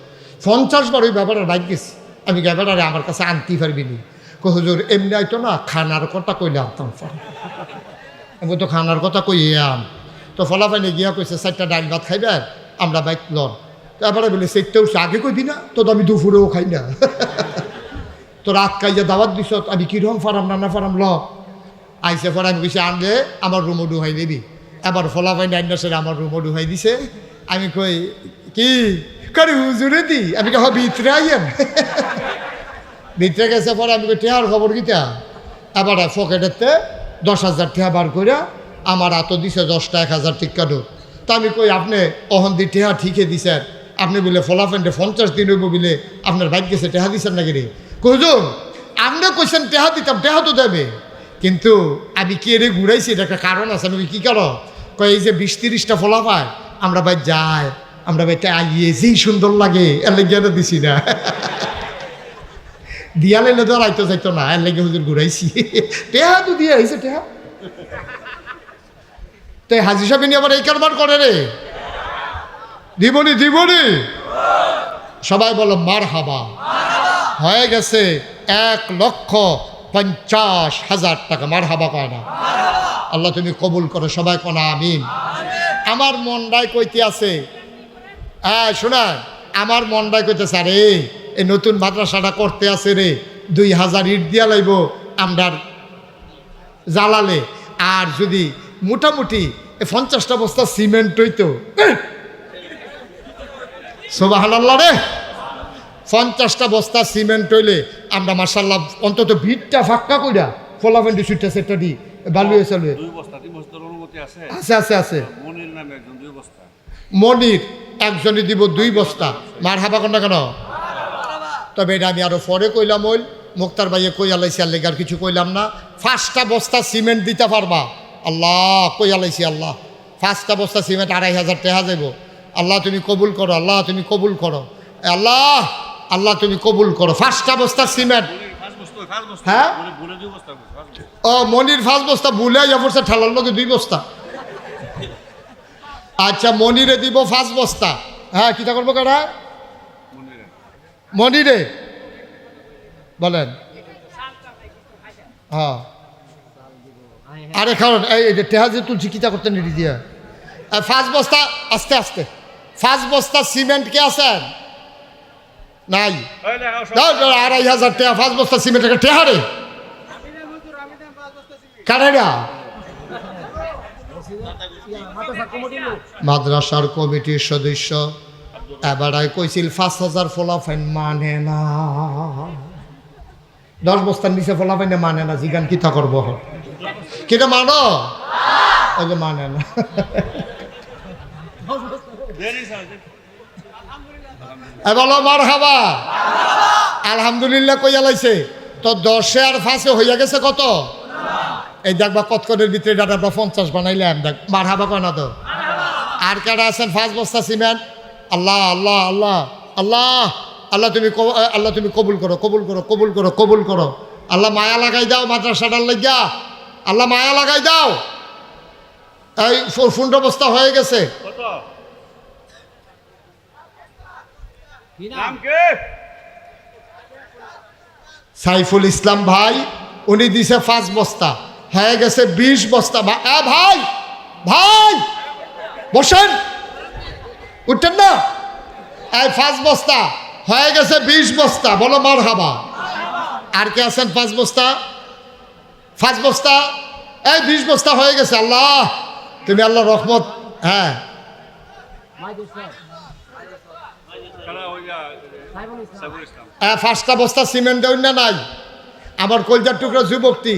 50 বার ওই ব্যাপারের বাইক গেছি, আমি ব্যাপারে আমার কাছে আনতে পারবি নি। কই হুজুর এমনি আইতো না, খানার কথা কইলে আনতাম। আমি তো খানার কথা কইয়ে আন। তো ফলাফাইনে গিয়া কইছে 4টা ডাইল ভাত খাইবেন, আমরা বাইক লন। তারপরে বলে 4টা উঠছে, আগে কইবি না তো, আমি দুপুরেও খাই না। তো রাত খাইয়া দাওয়াত দিছ, আমি কীরকম ফারাম নানা ফারাম ল আইসে পরে আমি কইছি আনলে আমার রুমও ডুহাই দিবি। এবার ফলাফাইনে আইনা সেরে আমার রুমও ডুহাই দিছে। আমি কই কি করে হুজুরে দি, আমি কে ভিতরে আইয়েন। ভিতরে গেছে পরে আমি কই টেহার খবর কিতা, এবার পকেটেতে 10,000 টেহা বার করে আমার হাতও দিছে 10টা 1,000 টিক্কা নোট। তো আমি কই আপনি অহন দি টেহা ঠিকই দিছেন, আপনি বলে ফলাফেন্ডে 50 দিন হইব বলে আপনার বাইক গেছে টেহা দিছেন নাকি রে? হুজুর আপনি কইছেন টেহা দিতাম, টেহা তো দেবে, কিন্তু আমি কি রে ঘুরাইছি, এটা একটা কারণ আছে। আমি কী কারণ? কয় এই যে 20-30টা ফলা পায়, আমরা ভাই যাই, আমরা ভাইটা আইয়ে যেই সুন্দর লাগে এর লেগে দিছি না। দিয়ালে তো আইতো যাইতো না, এর লেগে হুজুর ঘুরাইছি। টেহা তো দিয়ে আইছে টেহা। তাই হাজি সাহেব নিয়ে আবার এই কারবার করে রে, দিবনি দিবনি। সবাই বলো মার হাবা। হয়ে গেছে 1,50,000 টাকা। মার হাবা কয় না? আল্লাহ তুমি কবুল করো, সবাই কোনা আমিন। আমার মনটাই কইতে আছে, হ্যাঁ শোনা, আমার মনটাই কইতেছে আরে এই নতুন মাদ্রাসাটা করতে আছে রে, 2,000 ইট দিয়া লাইব আমরার জ্বালালে, আর যদি মোটামুটি 50টা বস্তা সিমেন্ট হইতো, সুবহানাল্লাহ রে, 50টা বস্তা সিমেন্ট হইলে আমরা মাশাআল্লাহ অন্তত ভিতটা ফাঁকা কইরা ফলাফেন্ডি সুইটটা সেটা দি বালু হয়েছে। আছে আছে আছে, মনির একজনই দিব 2 বস্তা। মার হাবা কর না কেন? তবে এটা আমি আরো পরে কইলাম, ওই মুক্তার ভাইয়ে কই আলাইছি, আর লেগার কিছু কইলাম না। 5টা বস্তা সিমেন্ট দিতে পারবা? আল্লাহ কই আলাইছি, আল্লাহ 5টা বস্তা সিমেন্ট 2,500 টাকা যাইব। আল্লাহ তুমি কবুল করো, আল্লাহ তুমি কবুল করো, আল্লাহ আল্লাহ তুমি কবুল করো। 5টা বস্তা সিমেন্ট, হ্যাঁ ও মনির 5 বস্তা ভুলে যাবছে, ঠেলার লোকে 2 বস্তা। আচ্ছা মনিরে দিব 5 বস্তা। হ্যাঁ কিটা করবো কারা? মনিরে বলেন। হ্যাঁ আরে কারণ এই যে টেহা যে তুলছি কিতা করতে নিয়ে দিয়া 5 বস্তা, আস্তে আস্তে 5 বস্তা সিমেন্ট কে আছেন? নাই 2,500 টাকা 5 বস্তা সিমেন্ট টেহা রে কারা? মাদ্রাসার কমিটির সদস্য এবারে কইছিল 5,000 ফলাফাইন মানে না, 10 বস্তার নিচে ফলাফাইনে মানে না, জিগান কিতা করবো কিটা মানো, ওই যে মানে না। বলো মারহাবা, আলহামদুলিল্লাহ কইয়া লাইছে তো 10 আর 5 হইয়া গেছে কত, এই দেখবা কতক্ষণের ভিতরে ডাটা 50 বানাইলাম, দেখ মারহাবা কয় না তো। আর কারা আছেন 5 বস্তা সিমেন্ট, আল্লাহ আল্লাহ আল্লাহ আল্লাহ আল্লাহ তুমি আল্লাহ তুমি কবুল করো, কবুল করো, কবুল করো, কবুল করো। আল্লাহ মায়া লাগাই দাও মাদ্রাসাটার লাগিয়া, আল্লাহ মায়া লাগাই দাও। এই 15 বস্তা হয়ে গেছে। সাইফুল ইসলাম ভাই উনি দিছে 5 বস্তা, হয়ে গেছে 20 বস্তা। ভাই ভাই বসেন, উঠতেন না। এই 5 বস্তা হয়ে গেছে 20 বস্তা, বলো মারহাবা। আর কে আছেন 5 বস্তা, 5 বস্তা, এই 20 বস্তা হয়ে গেছে। আল্লাহ তুমি আল্লাহ রহমত। হ্যাঁ 5টা বস্তা সিমেন্ট দেউন না নাই আমার কলজার টুকরা যুবকটি।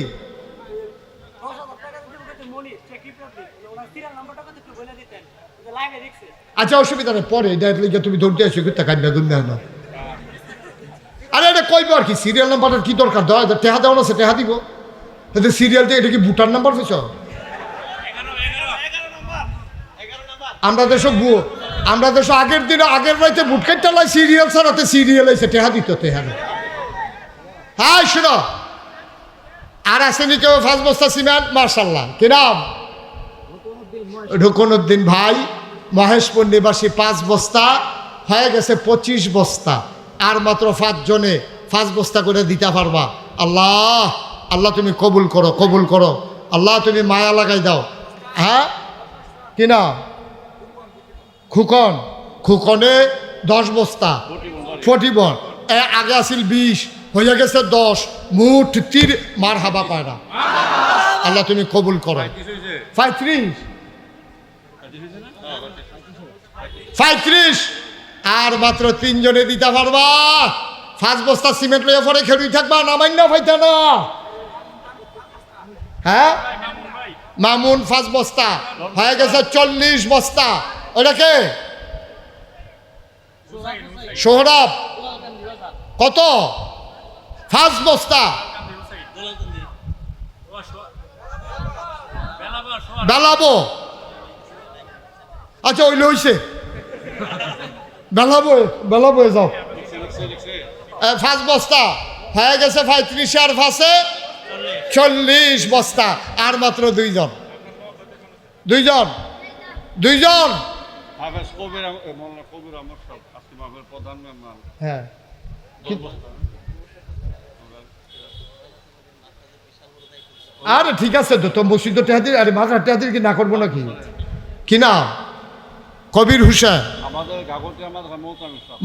আচ্ছা অসুবিধা নেই, পরে এটা তুমি দৌড়তে আসো, কান্না দুন না। আরে এটা কইব আর কি, সিরিয়াল নাম্বারের কি দরকার, টেহা দেওয়া আছে টেহা দিব। এটা সিরিয়াল দিয়ে এটা কি বুটার নাম্বার পেছ? আমরা দেশ আগের দিনে আগের রাইতে বুট কাটতে লাই সিরিয়াল ছাড়াতে সিরিয়াল এসে টেহা দিত, টেহা না। হ্যাঁ শুনো, আর আসেনি কেউ 5 বস্তা সিমেন্ট? মার্শাল্লাহ, কি নাম? রুকনউদ্দিন ভাই মহেশপুর নিবাসী 5 বস্তা হয়ে গেছে 25 বস্তা। আর মাত্র 5 জনে 5 বস্তা করে দিতে পারবা। আল্লাহ আল্লাহ তুমি কবুল করো, কবুল করো, আল্লাহ তুমি মায়া লাগাই দাও। হ্যাঁ কি না? খুকন, খুকনে 10 বস্তা 41, আগে আসিল 20 হয়ে গেছে 10, মুঠ 30। মারহাবা কয় না? আল্লাহ তুমি কবুল করো। 35 আর মাত্র 3 জনে দিতে পারবা। 5 বস্তা সিমেন্ট লইয়া পরে খেড়ুই থাকবা, নামাই না ফাইতা না। হ্যাঁ মামুন 5 বস্তা হয়ে গেছে 40 বস্তা। ওটাকে সোহরাব কত? 5 বস্তা। বেলাবো, আচ্ছা ওইলে হইছে, বেলাবো বেলাবো যাও। 5 বস্তা হয়ে গেছে 35 আর 5-এ 40 বস্তা। আর মাত্র 2 জন, 2 জন, 2 জন। হ্যাঁ আরে ঠিক আছে তো, তো মসজিদ টেহাদির, আরে মাজার টেহাদির কি না করবো নাকি? কি না? কবির হুসেন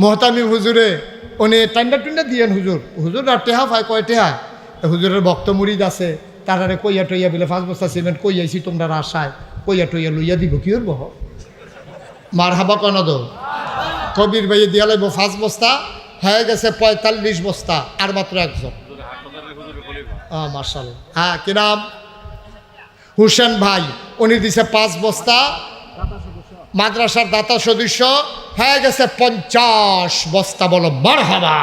মোহতামিম হুজুরে উনি টান্ডা টুন্ডা দিয়েন। হুজুর হুজুর আর টেহা পায় কয় টেহা? হুজুরের ভক্ত মুরিদ আছে, তারারে কইয়া টইয়া বলে 5 বস্তা সিমেন্ট কইয়াছি তোমরা আশায়, কইয়া টইয়া লইয়া দিব। কি করবো? মারহাবা কেন দো? কবির ভাইয়ে দিয়া লাগবো 5 বস্তা হয়ে গেছে 45 বস্তা। আর মাত্র 1 জন। মার্শাল্লাহ। হ্যাঁ কি নাম? হুসেন ভাই উনি দিছে 5 বস্তা, মাদ্রাসার দাতা সদস্য হয়ে গেছে 50 বস্তা। বলো মারহাবা।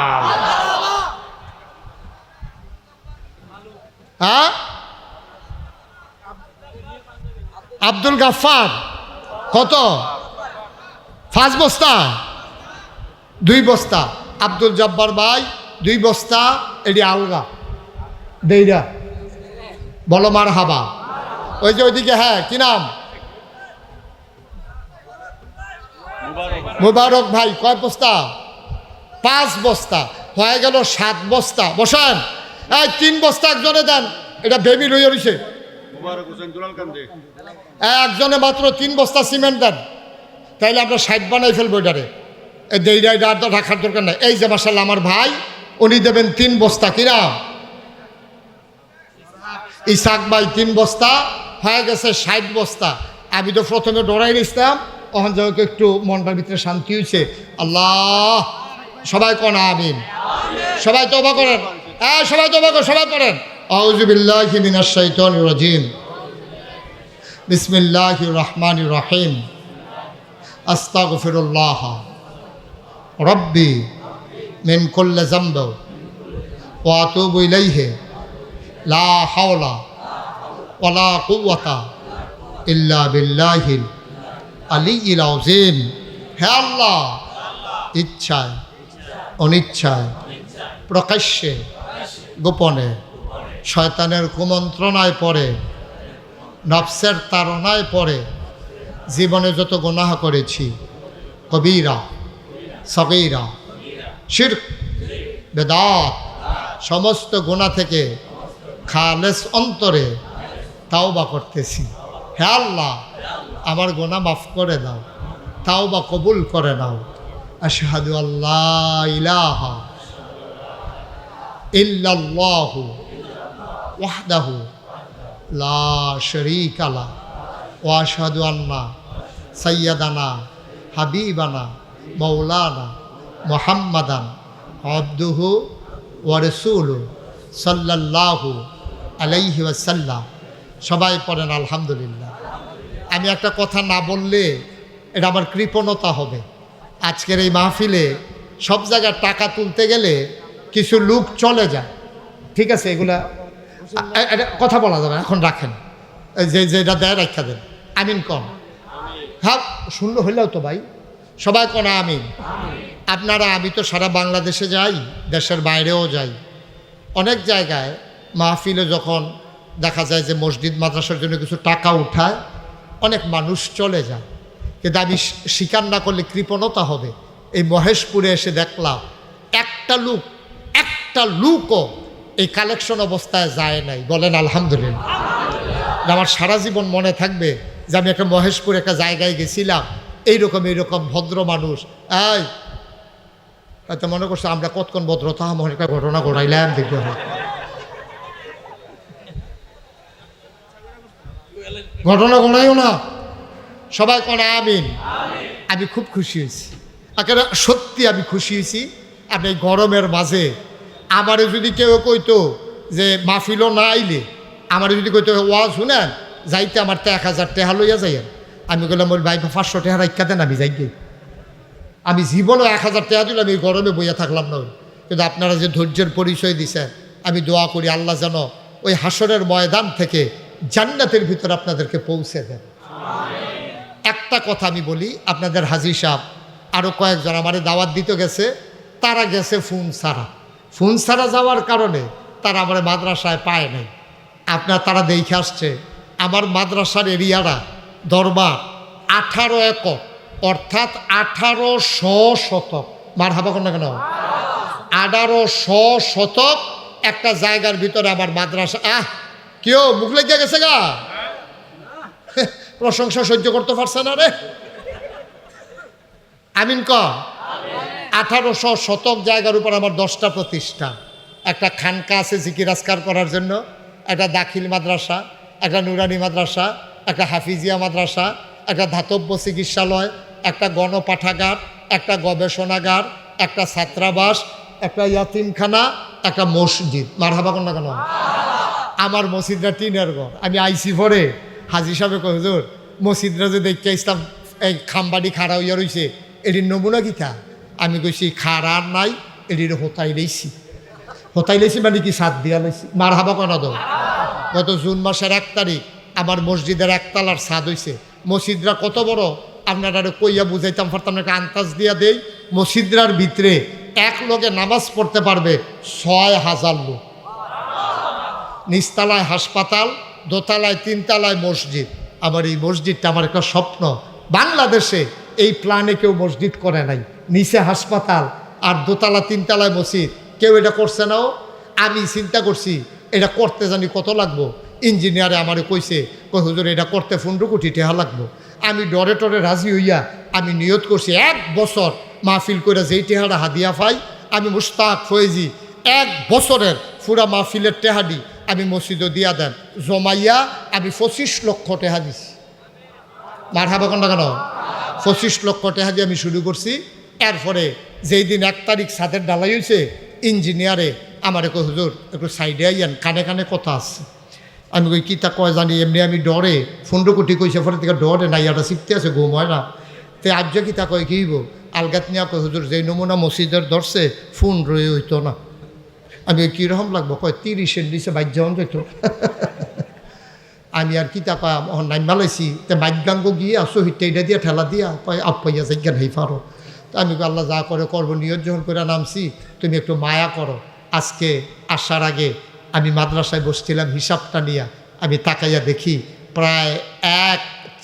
হ্যাঁ আব্দুল গাফফার কত? 5 বস্তা, 2 বস্তা। আব্দুল জব্বার ভাই 2 বস্তা। এটি আলগা দেইরা, বলো মারহাবা। ওই যে ওইদিকে, হ্যাঁ কি নাম? মুবারক ভাই কয় বস্তা? 5 বস্তা হয়ে গেল 7 বস্তা। বসেন, এই 3 বস্তা একজনে দেন, এটা বেবি লইয়া রইছে। একজনে মাত্র 3 বস্তা সিমেন্ট দেন, তাইলে আমরা 60 বানাই ফেলবো। এটারে দেইরা এটা আর রাখার দরকার নাই। এই যে মাশাআল্লাহ আমার ভাই উনি দেবেন 3 বস্তা। কিনা? ইসাক ভাই 3 বস্তা হয়ে গেছে 60 বস্তা। আমি তো প্রথমে ডরাই নিছিলাম, ওখান থেকে একটু মনটার ভিতরে শান্তি হয়েছে। আল্লাহ, সবাই কোন আমিন, সবাই তওবা করেন, হ্যাঁ সবাই তওবা করেন, সবাই করেন। আউযু বিল্লাহি মিনাশ শাইতানির রাজিম, বিসমিল্লাহির রহমানির রহিম, আস্তাগফিরুল্লাহ রব্বি মিন কুল্লি যামব ওয়া আতুবু ইলাইহি লা হাওলা ওয়ালা কুওয়াতা ইল্লা বিল্লাহিল আলিয়্যিল আযীম। হে আল্লাহ, ইচ্ছায় অনিচ্ছায় প্রকাশ্যে গোপনে শয়তানের কুমন্ত্রণায় পড়ে, নফসের তাড়নায় পড়ে জীবনে যত গুনাহ করেছি, কবীরা সগীরা শিরক বেদাত, সমস্ত গুনাহ থেকে খালেস অন্তরে তাওবা করতেছি। হে আল্লাহ, আমার গুনাহ মাফ করে দাও, তাওবা কবুল করে নাও। আশহাদু আল্লা ইলাহা ইল্লাল্লাহু ওয়াহদাহু লা শারীকা লাহ ওয়া আশহাদু আন্না সাইয়্যিদানা হাবিবানা মাওলানা মুহাম্মাদান আবদুহু ওয়া রাসূলুহু সাল্লাল্লাহু আলাইহি ওয়াসাল্লাম। সবাই পড়েন আলহামদুলিল্লাহ। আমি একটা কথা না বললে এটা আমার কৃপণতা হবে। আজকের এই মাহফিলে সব জায়গায় টাকা তুলতে গেলে কিছু লোক চলে যায়, ঠিক আছে, এগুলা কথা বলা যাবে, এখন রাখেন, যেটা দেয় রাখা দেন। আমিন কন, হ্যাঁ শূন্য হইলেও তো ভাই সবাই কোন আমিন। আপনারা, আমি তো সারা বাংলাদেশে যাই, দেশের বাইরেও যাই, অনেক জায়গায় মাহফিলে যখন দেখা যায় যে মসজিদ মাদ্রাসার জন্য কিছু টাকা উঠায়, অনেক মানুষ চলে যায়, কিন্তু আমি স্বীকার না করলে কৃপণতা হবে। এই মহেশপুরে এসে দেখলাম একটা লুকও এই কালেকশন অবস্থায় যায় নাই। বলেন আলহামদুলিল্লাহ। আমার সারা জীবন মনে থাকবে যে আমি একটা মহেশপুর একটা জায়গায় গেছিলাম, এইরকম ভদ্র মানুষ। এই হয়তো মনে করছে আমরা কতক্ষণ ভদ্রতা মনে একটা ঘটনা ঘটাইলাম, দেখতে হয় ঘটনা ঘটাইও না। সবাই কোন আমিন। আমি খুব খুশি হয়েছি, একেবারে সত্যি আমি খুশি হয়েছি। আপনি গরমের মাঝে আমারে যদি কেউ কইতো যে মাহফিলও না আইলে, আমারে যদি কইতো ওয়াজ শুনেন যাইতে আমার তো 1000 টাকা লইয়া যাইয়েন, আমি বললাম ওই ভাই 500 টাকা রাখা দেন, আমি যাই। আমি জীবনও 1000 টাকা দিলে আমি গরমে বইয়া থাকলাম না। কিন্তু আপনারা যে ধৈর্যের পরিচয় দিছেন, আমি দোয়া করি আল্লাহ যেন ওই হাসরের ময়দান থেকে জান্নাতের ভিতরে আপনাদেরকে পৌঁছে দেন। একটা কথা আমি বলি, আপনাদের হাজী সাহেব আরও কয়েকজন আমারে দাওয়াত দিতে গেছে, তারা গেছে ফোন ছাড়া যাওয়ার কারণে তারা আমার মাদ্রাসায় পায় নাই। তারা দেখে আসছে আমার মাদ্রাসার এরিয়াটা দরবার 18 একর, অর্থাৎ 1800 শতক। মার হাবা কোন না কেন, 1800 শতক একটা জায়গার ভিতরে আমার মাদ্রাসা। কেউ মুখ লেগে গেছে গা, প্রশংসা সহ্য করতে পারছে না রে। আমিন ক। 1800 শতক জায়গার উপর আমার 10টা প্রতিষ্ঠান, একটা খানকা আছে জিকির আজকার করার জন্য, একটা দাখিল মাদ্রাসা, একটা নুরানি মাদ্রাসা, একটা হাফিজিয়া মাদ্রাসা, একটা ধাতব্য চিকিৎসালয়, একটা গণপাঠাগার, একটা গবেষণাগার, একটা ছাত্রাবাস, একটা ইয়াতিমখানা, একটা মসজিদ। মার হাবা কোন না কেন, আমার মসজিদটা টিনের ঘর। আমি আইসি পরে হাজি সাহেব কই হুজুর মসজিদরা যে দেখতে ইসলাম এই খামবাড়ি খাড়া হইয়া রয়েছে, এটির নমুনা কিতা? আমি কইছি খাড়া আর নাই, এটির হোতাই লেছি মানে কি সাত দিয়া লইছি। মার হাবা কেন দাও। গত জুন মাসের 1 তারিখ আমার মসজিদের 1 তালার ছাদ হয়েছে। মসজিদরা কত বড় আপনারা কইয়া বুঝাইতাম পারতাম না, আন্দাজ দিয়া দেই। মসজিদরার ভিতরে এক লোকে নামাজ পড়তে পারবে 6000 লোক। নিচতলায় হাসপাতাল, দোতলায় 3 তলায় মসজিদ। আমার এই মসজিদটা আমার একটা স্বপ্ন। বাংলাদেশে এই প্ল্যানে কেউ মসজিদ করে নাই, নিচে হাসপাতাল আর দোতলা 3 তলায় মসজিদ, কেউ এটা করছে নাও। আমি চিন্তা করছি এটা করতে জানি কত লাগবো। ইঞ্জিনিয়ারে আমারে কইছে, কই হুজুর এটা করতে 15 কোটি টাকা লাগবো। আমি ডরে টরে রাজি হইয়া আমি নিয়ত করছি 1 বছর মাহফিল করে যেই টেহাটা হাদিয়া পাই, আমি মুস্তাক ফয়েজি 1 বছরের পুরা মাহফিলের টেহাডি আমি মসজিদও দিয়া দেন জমাইয়া আমি 25 লক্ষ টাকা দিছি। মার হাবা কোনটা কেন 25 লক্ষ টাকা দিয়ে আমি শুরু করছি। এরপরে যেই দিন 1 তারিখ ছাদের ঢালাই হয়েছে, ইঞ্জিনিয়ারে আমার কই হুজুর একটু সাইডে আইয়ান, কানে কানে কথা আছে। আমি কই কী তা কয় জানি, এমনি আমি ডরে 15 কোটি কইছে, পরে থেকে ডরে নাই এটা শিখতে আছে, ঘুম হয় না। তে আজ কি তা কয় কইব আলগাত নিয়া কই হুজুর যেই নমুনা মসজিদের ধরছে ফোন রয়ে হইতো না। আমি কীরকম লাগবো, কয় 30-এর নিচে বাইক যাওয়ান যেত। আমি আর কিতা কয় নাইম মালাইছি, তে মাইগাঙ্গ গিয়ে আসো হিটে এটা দিয়ে ঠেলা দিয়া কয় আপাইয়া যাইজ্ঞান হেই পারো। তো আমি আল্লাহ যা করে করবো, নিয়ত যখন করে নামছি, তুমি একটু মায়া করো। আজকে আসার আগে আমি মাদ্রাসায় বসছিলাম, হিসাবটা নিয়ে আমি তাকাইয়া দেখি প্রায়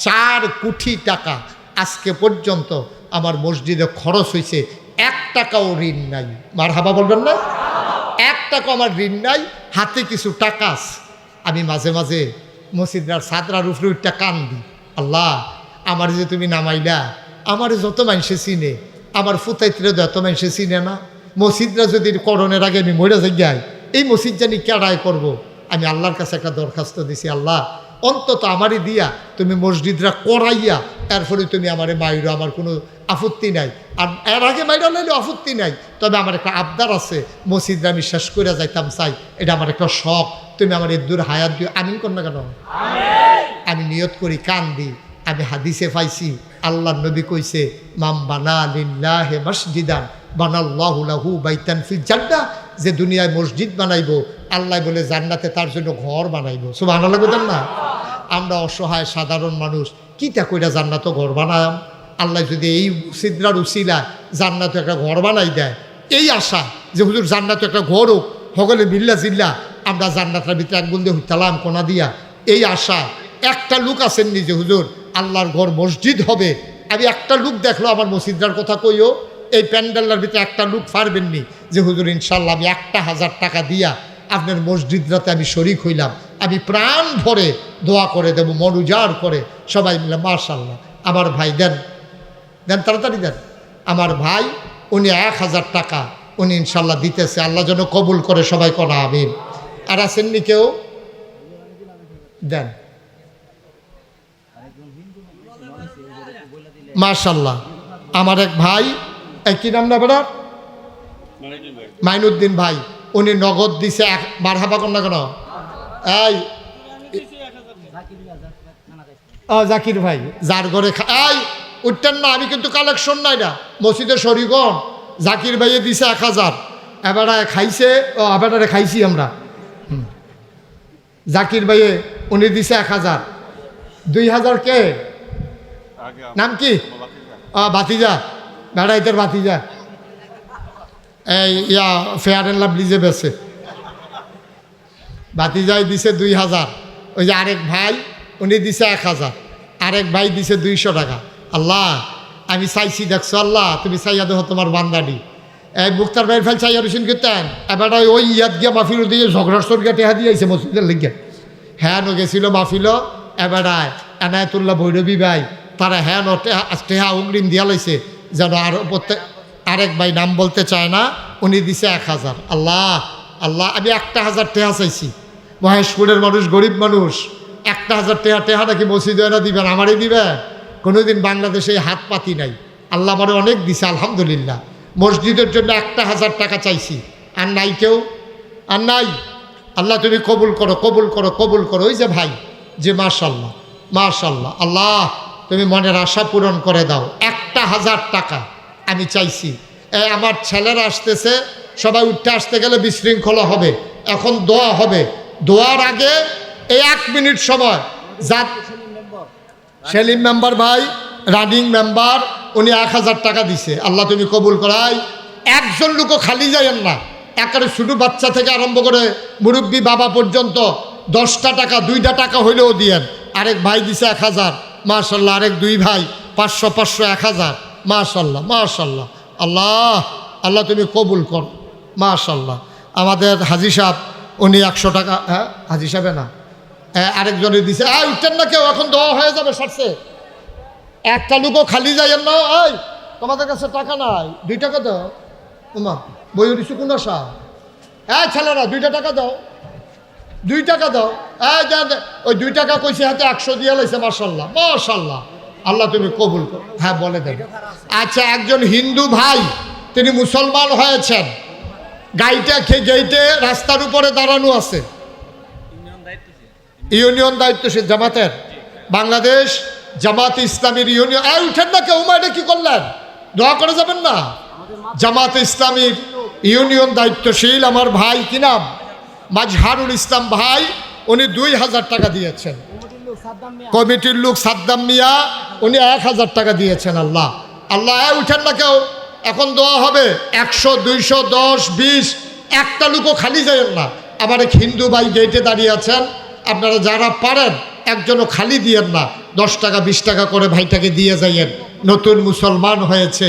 4 কোটি টাকা আজকে পর্যন্ত আমার মসজিদে খরচ হয়েছে। 1 টাকাও ঋণ নাই। মারহাবা বলবেন না? 1 টাকা আমার ঋণ নাই, হাতে কিছু টাকা আছে। আমি মাঝে মাঝে মসজিদার সাদরার উপরে উঠটা কান্দি, আল্লাহ আমার যে তুমি নামাইলা, আমার যত মানুষে চিনে, আমার ফুতাইত্রে যত মানুষে চিনে না, মসজিদরা যদি করণের আগে আমি মরে যাই, এই মসজিদ জানি কেডায় করব। আমি আল্লাহর কাছে একটা দরখাস্ত দিছি, আল্লাহ অন্তত আমারই দিয়া তুমি মসজিদরা করাইয়া এরপরে তুমি আমারে মাইরো, আমার কোনো আপত্তি নাই। আর এর আগে মাইরা লাইলেও আপত্তি নাই, তবে আমার একটা আবদার আছে, মসজিদরা আমি শেষ করে যাইতাম চাই, এটা আমার একটা শখ, তুমি আমার এর হায়াত দিও। আমিন কর না কেন? আমি নিয়ত করি, কান্দি। আমি হাদিসে পাইছি আল্লাহ নবী কইছে, মাম বানা লিল্লাহি মসজিদান বানাল্লাহু লাহু বাইতান ফিল জান্নাহ, যে দুনিয়ায় মসজিদ বানাইবো আল্লাহ বলে জান্নাতে তার জন্য ঘর বানাইবো। সুবহানাল্লাহ বলেন না? আমরা অসহায় সাধারণ মানুষ, কিটা কইরা জান্নাত ঘর বানায়াম। আল্লাহ যদি এই সিদ্রার উসিলা জান্নাত একটা ঘর বানাই দেয়, এই আশা যে হুজুর জান্নাত একটা ঘর হোক, হগলে বিল্লা জিল্লা আমরা জান্নাতের ভিতরে এক বন্ধু হইতালাম কোনা দিয়া, এই আশা। একটা লোক আছেন নিজে হুজুর আল্লাহর ঘর মসজিদ হবে, আমি একটা লোক দেখলো আমার মসজিদার কথা কইও, এই প্যান্ডেলের ভিতরে একটা লোক পারবেননি যে হুজুর ইনশাল্লাহ আমি 1,000 টাকা দিয়া আপনার মসজিদরাতে আমি শরিক হইলাম, আমি প্রাণ ভরে দোয়া করে দেবো, মন উজাড় করে সবাই মিলে মাশাল্লাহ। আমার ভাই দেন দেন, তাড়াতাড়ি দেন। আমার ভাই উনি 1,000 টাকা উনি ইনশাল্লাহ দিতেছে, আল্লাহ যেন কবুল করে, সবাই করা আমিন। আর আসেননি কেউ? দেন মাশাল্লাহ। আমার এক ভাই, কি নাম না বেড়া, মাইনুদ্দিন ভাই, উনি নগদ দিছে। মারহাবা কর না কেন? এই জাকির ভাই যার ঘরে উঠতেন না, আমি কিন্তু কালেকশন নাই না মসজিদের শরীগণ। জাকির ভাইয়ে দিছে 1,000, এবারে খাইছে, এবারে খাইছি আমরা। জাকির ভাইয়ে উনি দিছে 1,000, 2,000 কে নাম কি? ভাতিজা, বেড়াইতের ভাতিজা, এই ফেয়ার অ্যান্ড লাভলি যে বেছে, ভাতিজাই দিছে 2,000। ওই যে আরেক ভাই উনি দিছে 1,000, আরেক ভাই দিছে 200 টাকা। আল্লাহ আমি চাইছি, দেখছো আল্লাহ তুমি চাইয়া দেখো তোমার বান্দানি। এই মুক্তার ভাইয়ের ফেল চাইয়া রুশন করতেন, এবার ওই ইয়াদ গিয়া মাহফিল দিয়ে ঝগড়ার সরগা টেহা দিয়েছে মসজিদের লিগে। হ্যাঁ নো গেছিল মাহফিল, এবারায় এনায়তুল্লাহ ভৈরবী ভাই তারা হ্যাঁ নো টেহা অগ্রিম দিয়া লাইছে, যেন আর প্রত্যেক আরেক ভাই নাম বলতে চায় না, উনি দিছে 1,000। আল্লাহ আল্লাহ আমি 1,000 টেহা চাইছি, মহেশপুরের মানুষ গরিব মানুষ, 1,000 টেহা নাকি মসজিদে না দিবেন, আমারই দিবেন। কোনোদিন বাংলাদেশে হাত পাতি নাই, আল্লাহ আমারে অনেক দিছে আলহামদুলিল্লাহ। মসজিদের জন্য 1,000 টাকা চাইছি, আর নাই কেউ, আর নাই। আল্লাহ তুমি কবুল করো, কবুল করো, কবুল করো। ওই যে ভাই যে মাশাল্লাহ মাশাল্লাহ, আল্লাহ তুমি মনের আশা পূরণ করে দাও। 1,000 টাকা আমি চাইছি। আমার ছেলেরা আসতেছে, সবাই উঠতে আসতে গেলে বিশৃঙ্খলা হবে, এখন দোয়া হবে। দোয়ার আগে এই 1 মিনিট সময় সেলিম মেম্বার ভাই রানিং মেম্বার, উনি 1,000 টাকা দিছে। আল্লাহ তুমি কবুল করাই। একজন লোকও খালি যাইয়েন না, একেবারে ছোটো বাচ্চা থেকে আরম্ভ করে মুরব্বী বাবা পর্যন্ত 10টা টাকা 2টা টাকা হইলেও দিয়েন। আরেক ভাই দিছে 1,000 মাশাল্লাহ, আরেক 2 ভাই 500 500 1,000 মাশাল্লাহ মাশাল্লাহ। আল্লাহ আল্লাহ তুমি কবুল কর মাশাল্লাহ। আমাদের হাজি সাহেব উনি 100 টাকা, হ্যাঁ হাজি সাহেবে না আরেকজনে দিছে। উঠতেন না কেউ, এখন দেওয়া হয়ে যাবে সারছে। একটা লোকও খালি যাইয়েন না। এই তোমাদের কাছে টাকা নাই, 2 টাকা দাও। তোমা বই উঠেছি কোন আশা? ছেলেরা 2টা টাকা দাও, 2 টাকা দাও। ওই 2 টাকা কইছে হাতে 100 দিয়ে লাইছে মাশাল্লাহ মাশাল্লাহ। আল্লাহ তুমি কবুল করো। হ্যাঁ বলে দেন। আচ্ছা, একজন হিন্দু ভাই তিনি মুসলমান হয়েছেন, গেইটে রাস্তার উপরে দাঁড়ানো আছে, ইউনিয়ন দায়িত্বশীল জামাতের, বাংলাদেশ জামাত ইসলামীর ইউনিয়ন। উঠেন না কেউ, এটা কি করলেন? দোয়া করে যাবেন না। জামাত ইসলামীর ইউনিয়ন দায়িত্বশীল আমার ভাই, কি নাম, মাজহারুল ইসলাম ভাই, উনি 2000 টাকা দিয়েছেন। কমিটির লোক সাদ্দাম মিয়া, উনি 1000 টাকা দিয়েছেন। আল্লাহ আল্লাহ, উঠেন না কেউ, এখন দোয়া হবে। 100, 200, 10, 20, একটা লোকও খালি যাবেন না। আমার এক হিন্দু ভাই গেটে দাঁড়িয়ে আছেন, আপনারা যারা পারেন একজনও খালি দিয়েন না, 10 টাকা 20 টাকা করে ভাইটাকে দিয়ে যাইয়েন। নতুন মুসলমান হয়েছে,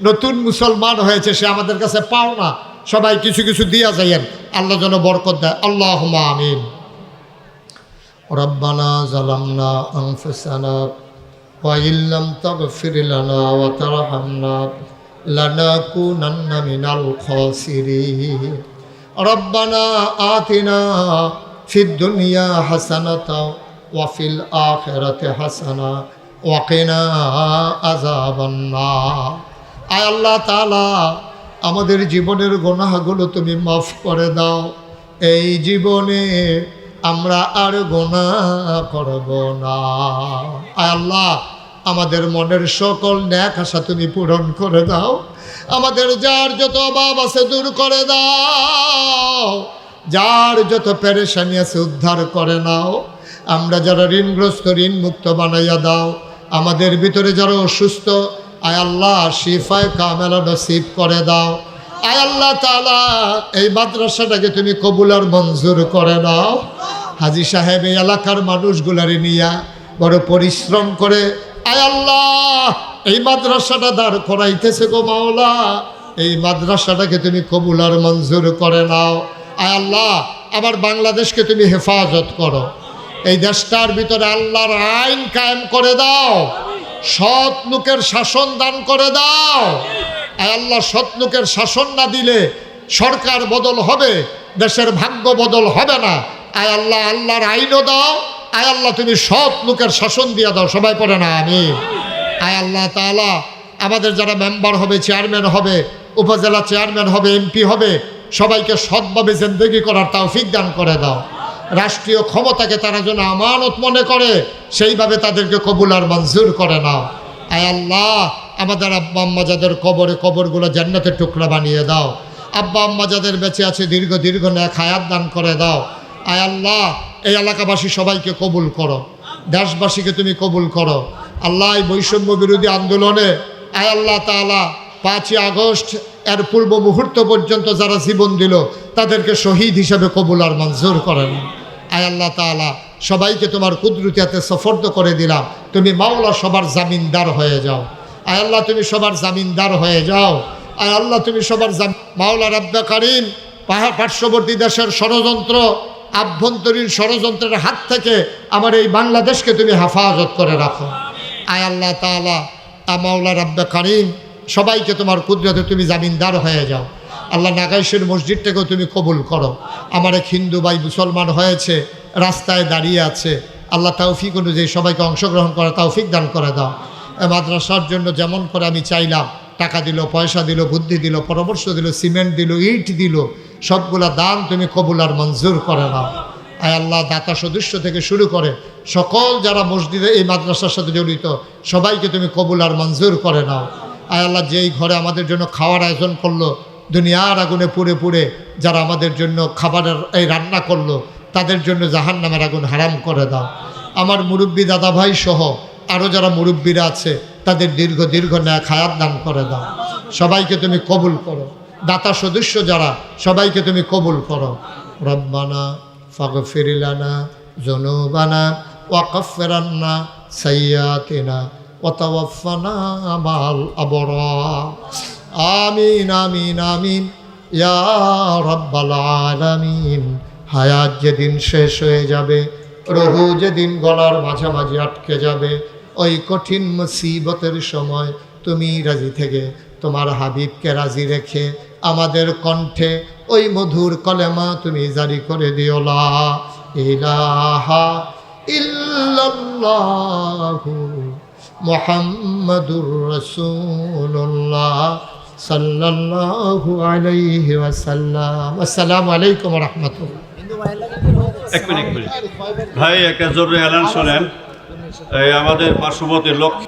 নতুন মুসলমান হয়েছে, সে আমাদের কাছে পাও না, সবাই কিছু কিছু দিয়া যাইয়েন, আল্লাহ যেন বরকত দেয়। আল্লাহুম্মা আমিন। রব্বানা যালামনা আনফুসানা ওয়া ইল্লাম তাগফির লানা ওয়া তারহামনা লানাকুনান্না মিনাল খাসিরিন। রব্বানা আতিনা ফিদ দুনিয়া হাসানাতাও ওয়া ফিল আখিরাতি হাসানা ওয়া কিনা আযাবান নার। আয় আল্লাহ তাআলা, আমাদের জীবনের গুনাহগুলো তুমি মাফ করে দাও। এই জীবনে আমরা আর গুনাহ করব না। আয় আল্লাহ, আমাদের মনের সকল নেক আশা তুমি পূরণ করে দাও। আমাদের যার যত অভাব আছে দূর করে দাও, যার যত পেরেশানি আছে উদ্ধার করে নাও। আমরা যারা ঋণগ্রস্ত ঋণ মুক্ত বানাইয়া দাও। আমাদের ভিতরে যারা অসুস্থ, আয় আল্লাহ শিফায়ে কামেলা নসিব করে দাও। আয় আল্লাহ তাআলা, এই মাদ্রাসাটাকে তুমি কবুল আর মঞ্জুর করে নাও। হাজী সাহেব এই এলাকার মানুষগুলারে নিয়া বড় পরিশ্রম করে আয় আল্লাহ এই মাদ্রাসাটা দাঁড় করাইতেছে গো মাওলা। এই মাদ্রাসাটাকে তুমি কবুল আর মঞ্জুর করে নাও। আয় আল্লাহ, আমার বাংলাদেশকে তুমি হেফাজত করো। এই দেশটার ভিতরে আল্লাহর আইন কায়েম করে দাও। সৎ লোকের শাসন দান করে দাও। আয় আল্লাহ, সৎ লোকের শাসন না দিলে সরকার বদল হবে, দেশের ভাগ্য বদল হবে না। আয় আল্লাহ, আল্লাহর আইনও দাও। আয় আল্লাহ, তুমি সৎ লোকের শাসন দিয়ে দাও। সবাই পড়ে না আমিন। আয় আল্লাহ তাআলা, আমাদের যারা মেম্বার হবে, চেয়ারম্যান হবে, উপজেলা চেয়ারম্যান হবে, এমপি হবে, সবাইকে সৎভাবে জিন্দেগি করার তৌফিক দান করে দাও। রাষ্ট্রীয় ক্ষমতাকে তারা যেন আমানত মনে করে, সেইভাবে তাদেরকে কবুল আর মঞ্জুর করে নাও। আয় আল্লাহ, আমাদের আব্বা আম্মা যাদের কবরগুলো জান্নাতের টুকরা বানিয়ে দাও। আব্বা আম্মা যাদের বেঁচে আছে দীর্ঘ নেক হায়াত দান করে দাও। আয় আল্লাহ, এই এলাকাবাসী সবাইকে কবুল করো, দেশবাসীকে তুমি কবুল করো। আল্লাহ, এই বৈষম্য বিরোধী আন্দোলনে আয় আল্লাহ তাআলা 5ই আগস্ট এর পূর্ব মুহূর্ত পর্যন্ত যারা জীবন দিল তাদেরকে শহীদ হিসেবে কবুল আর মঞ্জুর করেন। আয় আল্লাহ তাআলা, সবাইকে তোমার কুদরতিয়াতে সফর্দ করে দিলাম। তুমি মাওলা সবার জামিনদার হয়ে যাও। আয় আল্লাহ, তুমি সবার জামিনদার হয়ে যাও। আয় আল্লাহ, তুমি সবার মাওলা রাব্বে কারীম, পার্শ্ববর্তী দেশের ষড়যন্ত্র, আভ্যন্তরীণ ষড়যন্ত্রের হাত থেকে আমার এই বাংলাদেশকে তুমি হেফাজত করে রাখো। আয় আল্লাহ তাআলা, মাওলা রাব্বে কারীম, সবাইকে তোমার কুদরতে তুমি জামিনদার হয়ে যাও। আল্লাহ, নাগাইশের মসজিদটাকেও তুমি কবুল করো। আমার এক হিন্দু ভাই মুসলমান হয়েছে, রাস্তায় দাঁড়িয়ে আছে, আল্লাহ তৌফিক অনুযায়ী সবাইকে অংশগ্রহণ করা তৌফিক দান করে দাও। মাদ্রাসার জন্য যেমন করে আমি চাইলাম, টাকা দিল, পয়সা দিল, বুদ্ধি দিল, পরামর্শ দিল, সিমেন্ট দিল, ইট দিল, সবগুলা দান তুমি কবুল আর মঞ্জুর করে নাও। আয় আল্লাহ, দাতা সদস্য থেকে শুরু করে সকল যারা মসজিদে এই মাদ্রাসার সাথে জড়িত সবাইকে তুমি কবুল আর মঞ্জুর করে নাও। আয় আল্লাহ, যেই ঘরে আমাদের জন্য খাওয়ার আয়োজন করলো, দুনিয়ার আগুনে পুড়ে পুড়ে যারা আমাদের জন্য খাবারের এই রান্না করলো, তাদের জন্য জাহান্নামের আগুন হারাম করে দাও। আমার মুরব্বী দাদা ভাই সহ আরও যারা মুরব্বীরা আছে তাদের দীর্ঘ নেক হায়াত দান করে দাও। সবাইকে তুমি কবুল করো। দাতা সদস্য যারা সবাইকে তুমি কবুল করো। রব্বানা ফাগফির লানা যুনুবানা ওয়া কাফফির আন্না সাইয়্যাতিনা ওয়া তাওয়াফফানা মা'আল আবরার। আমিন আমিন আমিন ইয়া রাব্বাল আলামিন। হায়াত যেদিন শেষ হয়ে যাবে, রহু যেদিন গলার মাঝামাঝি আটকে যাবে, ওই কঠিন মুসিবতের সময় তুমি রাজি থেকে তোমার হাবিবকে রাজি রেখে আমাদের কণ্ঠে ওই মধুর কলেমা তুমি জারি করে দিও, লা ইলাহা ইল্লাল্লাহু মুহাম্মাদুর রাসূলুল্লাহ সাল্লাল্লাহু আলাইহি ওয়াসাল্লাম। আসসালামু আলাইকুম ওয়া রাহমাতুল্লাহ। এক মিনিট ভাই, একটা জরুরি এলান শোনেন। এই আমাদের পার্শ্ববর্তী লক্ষ্য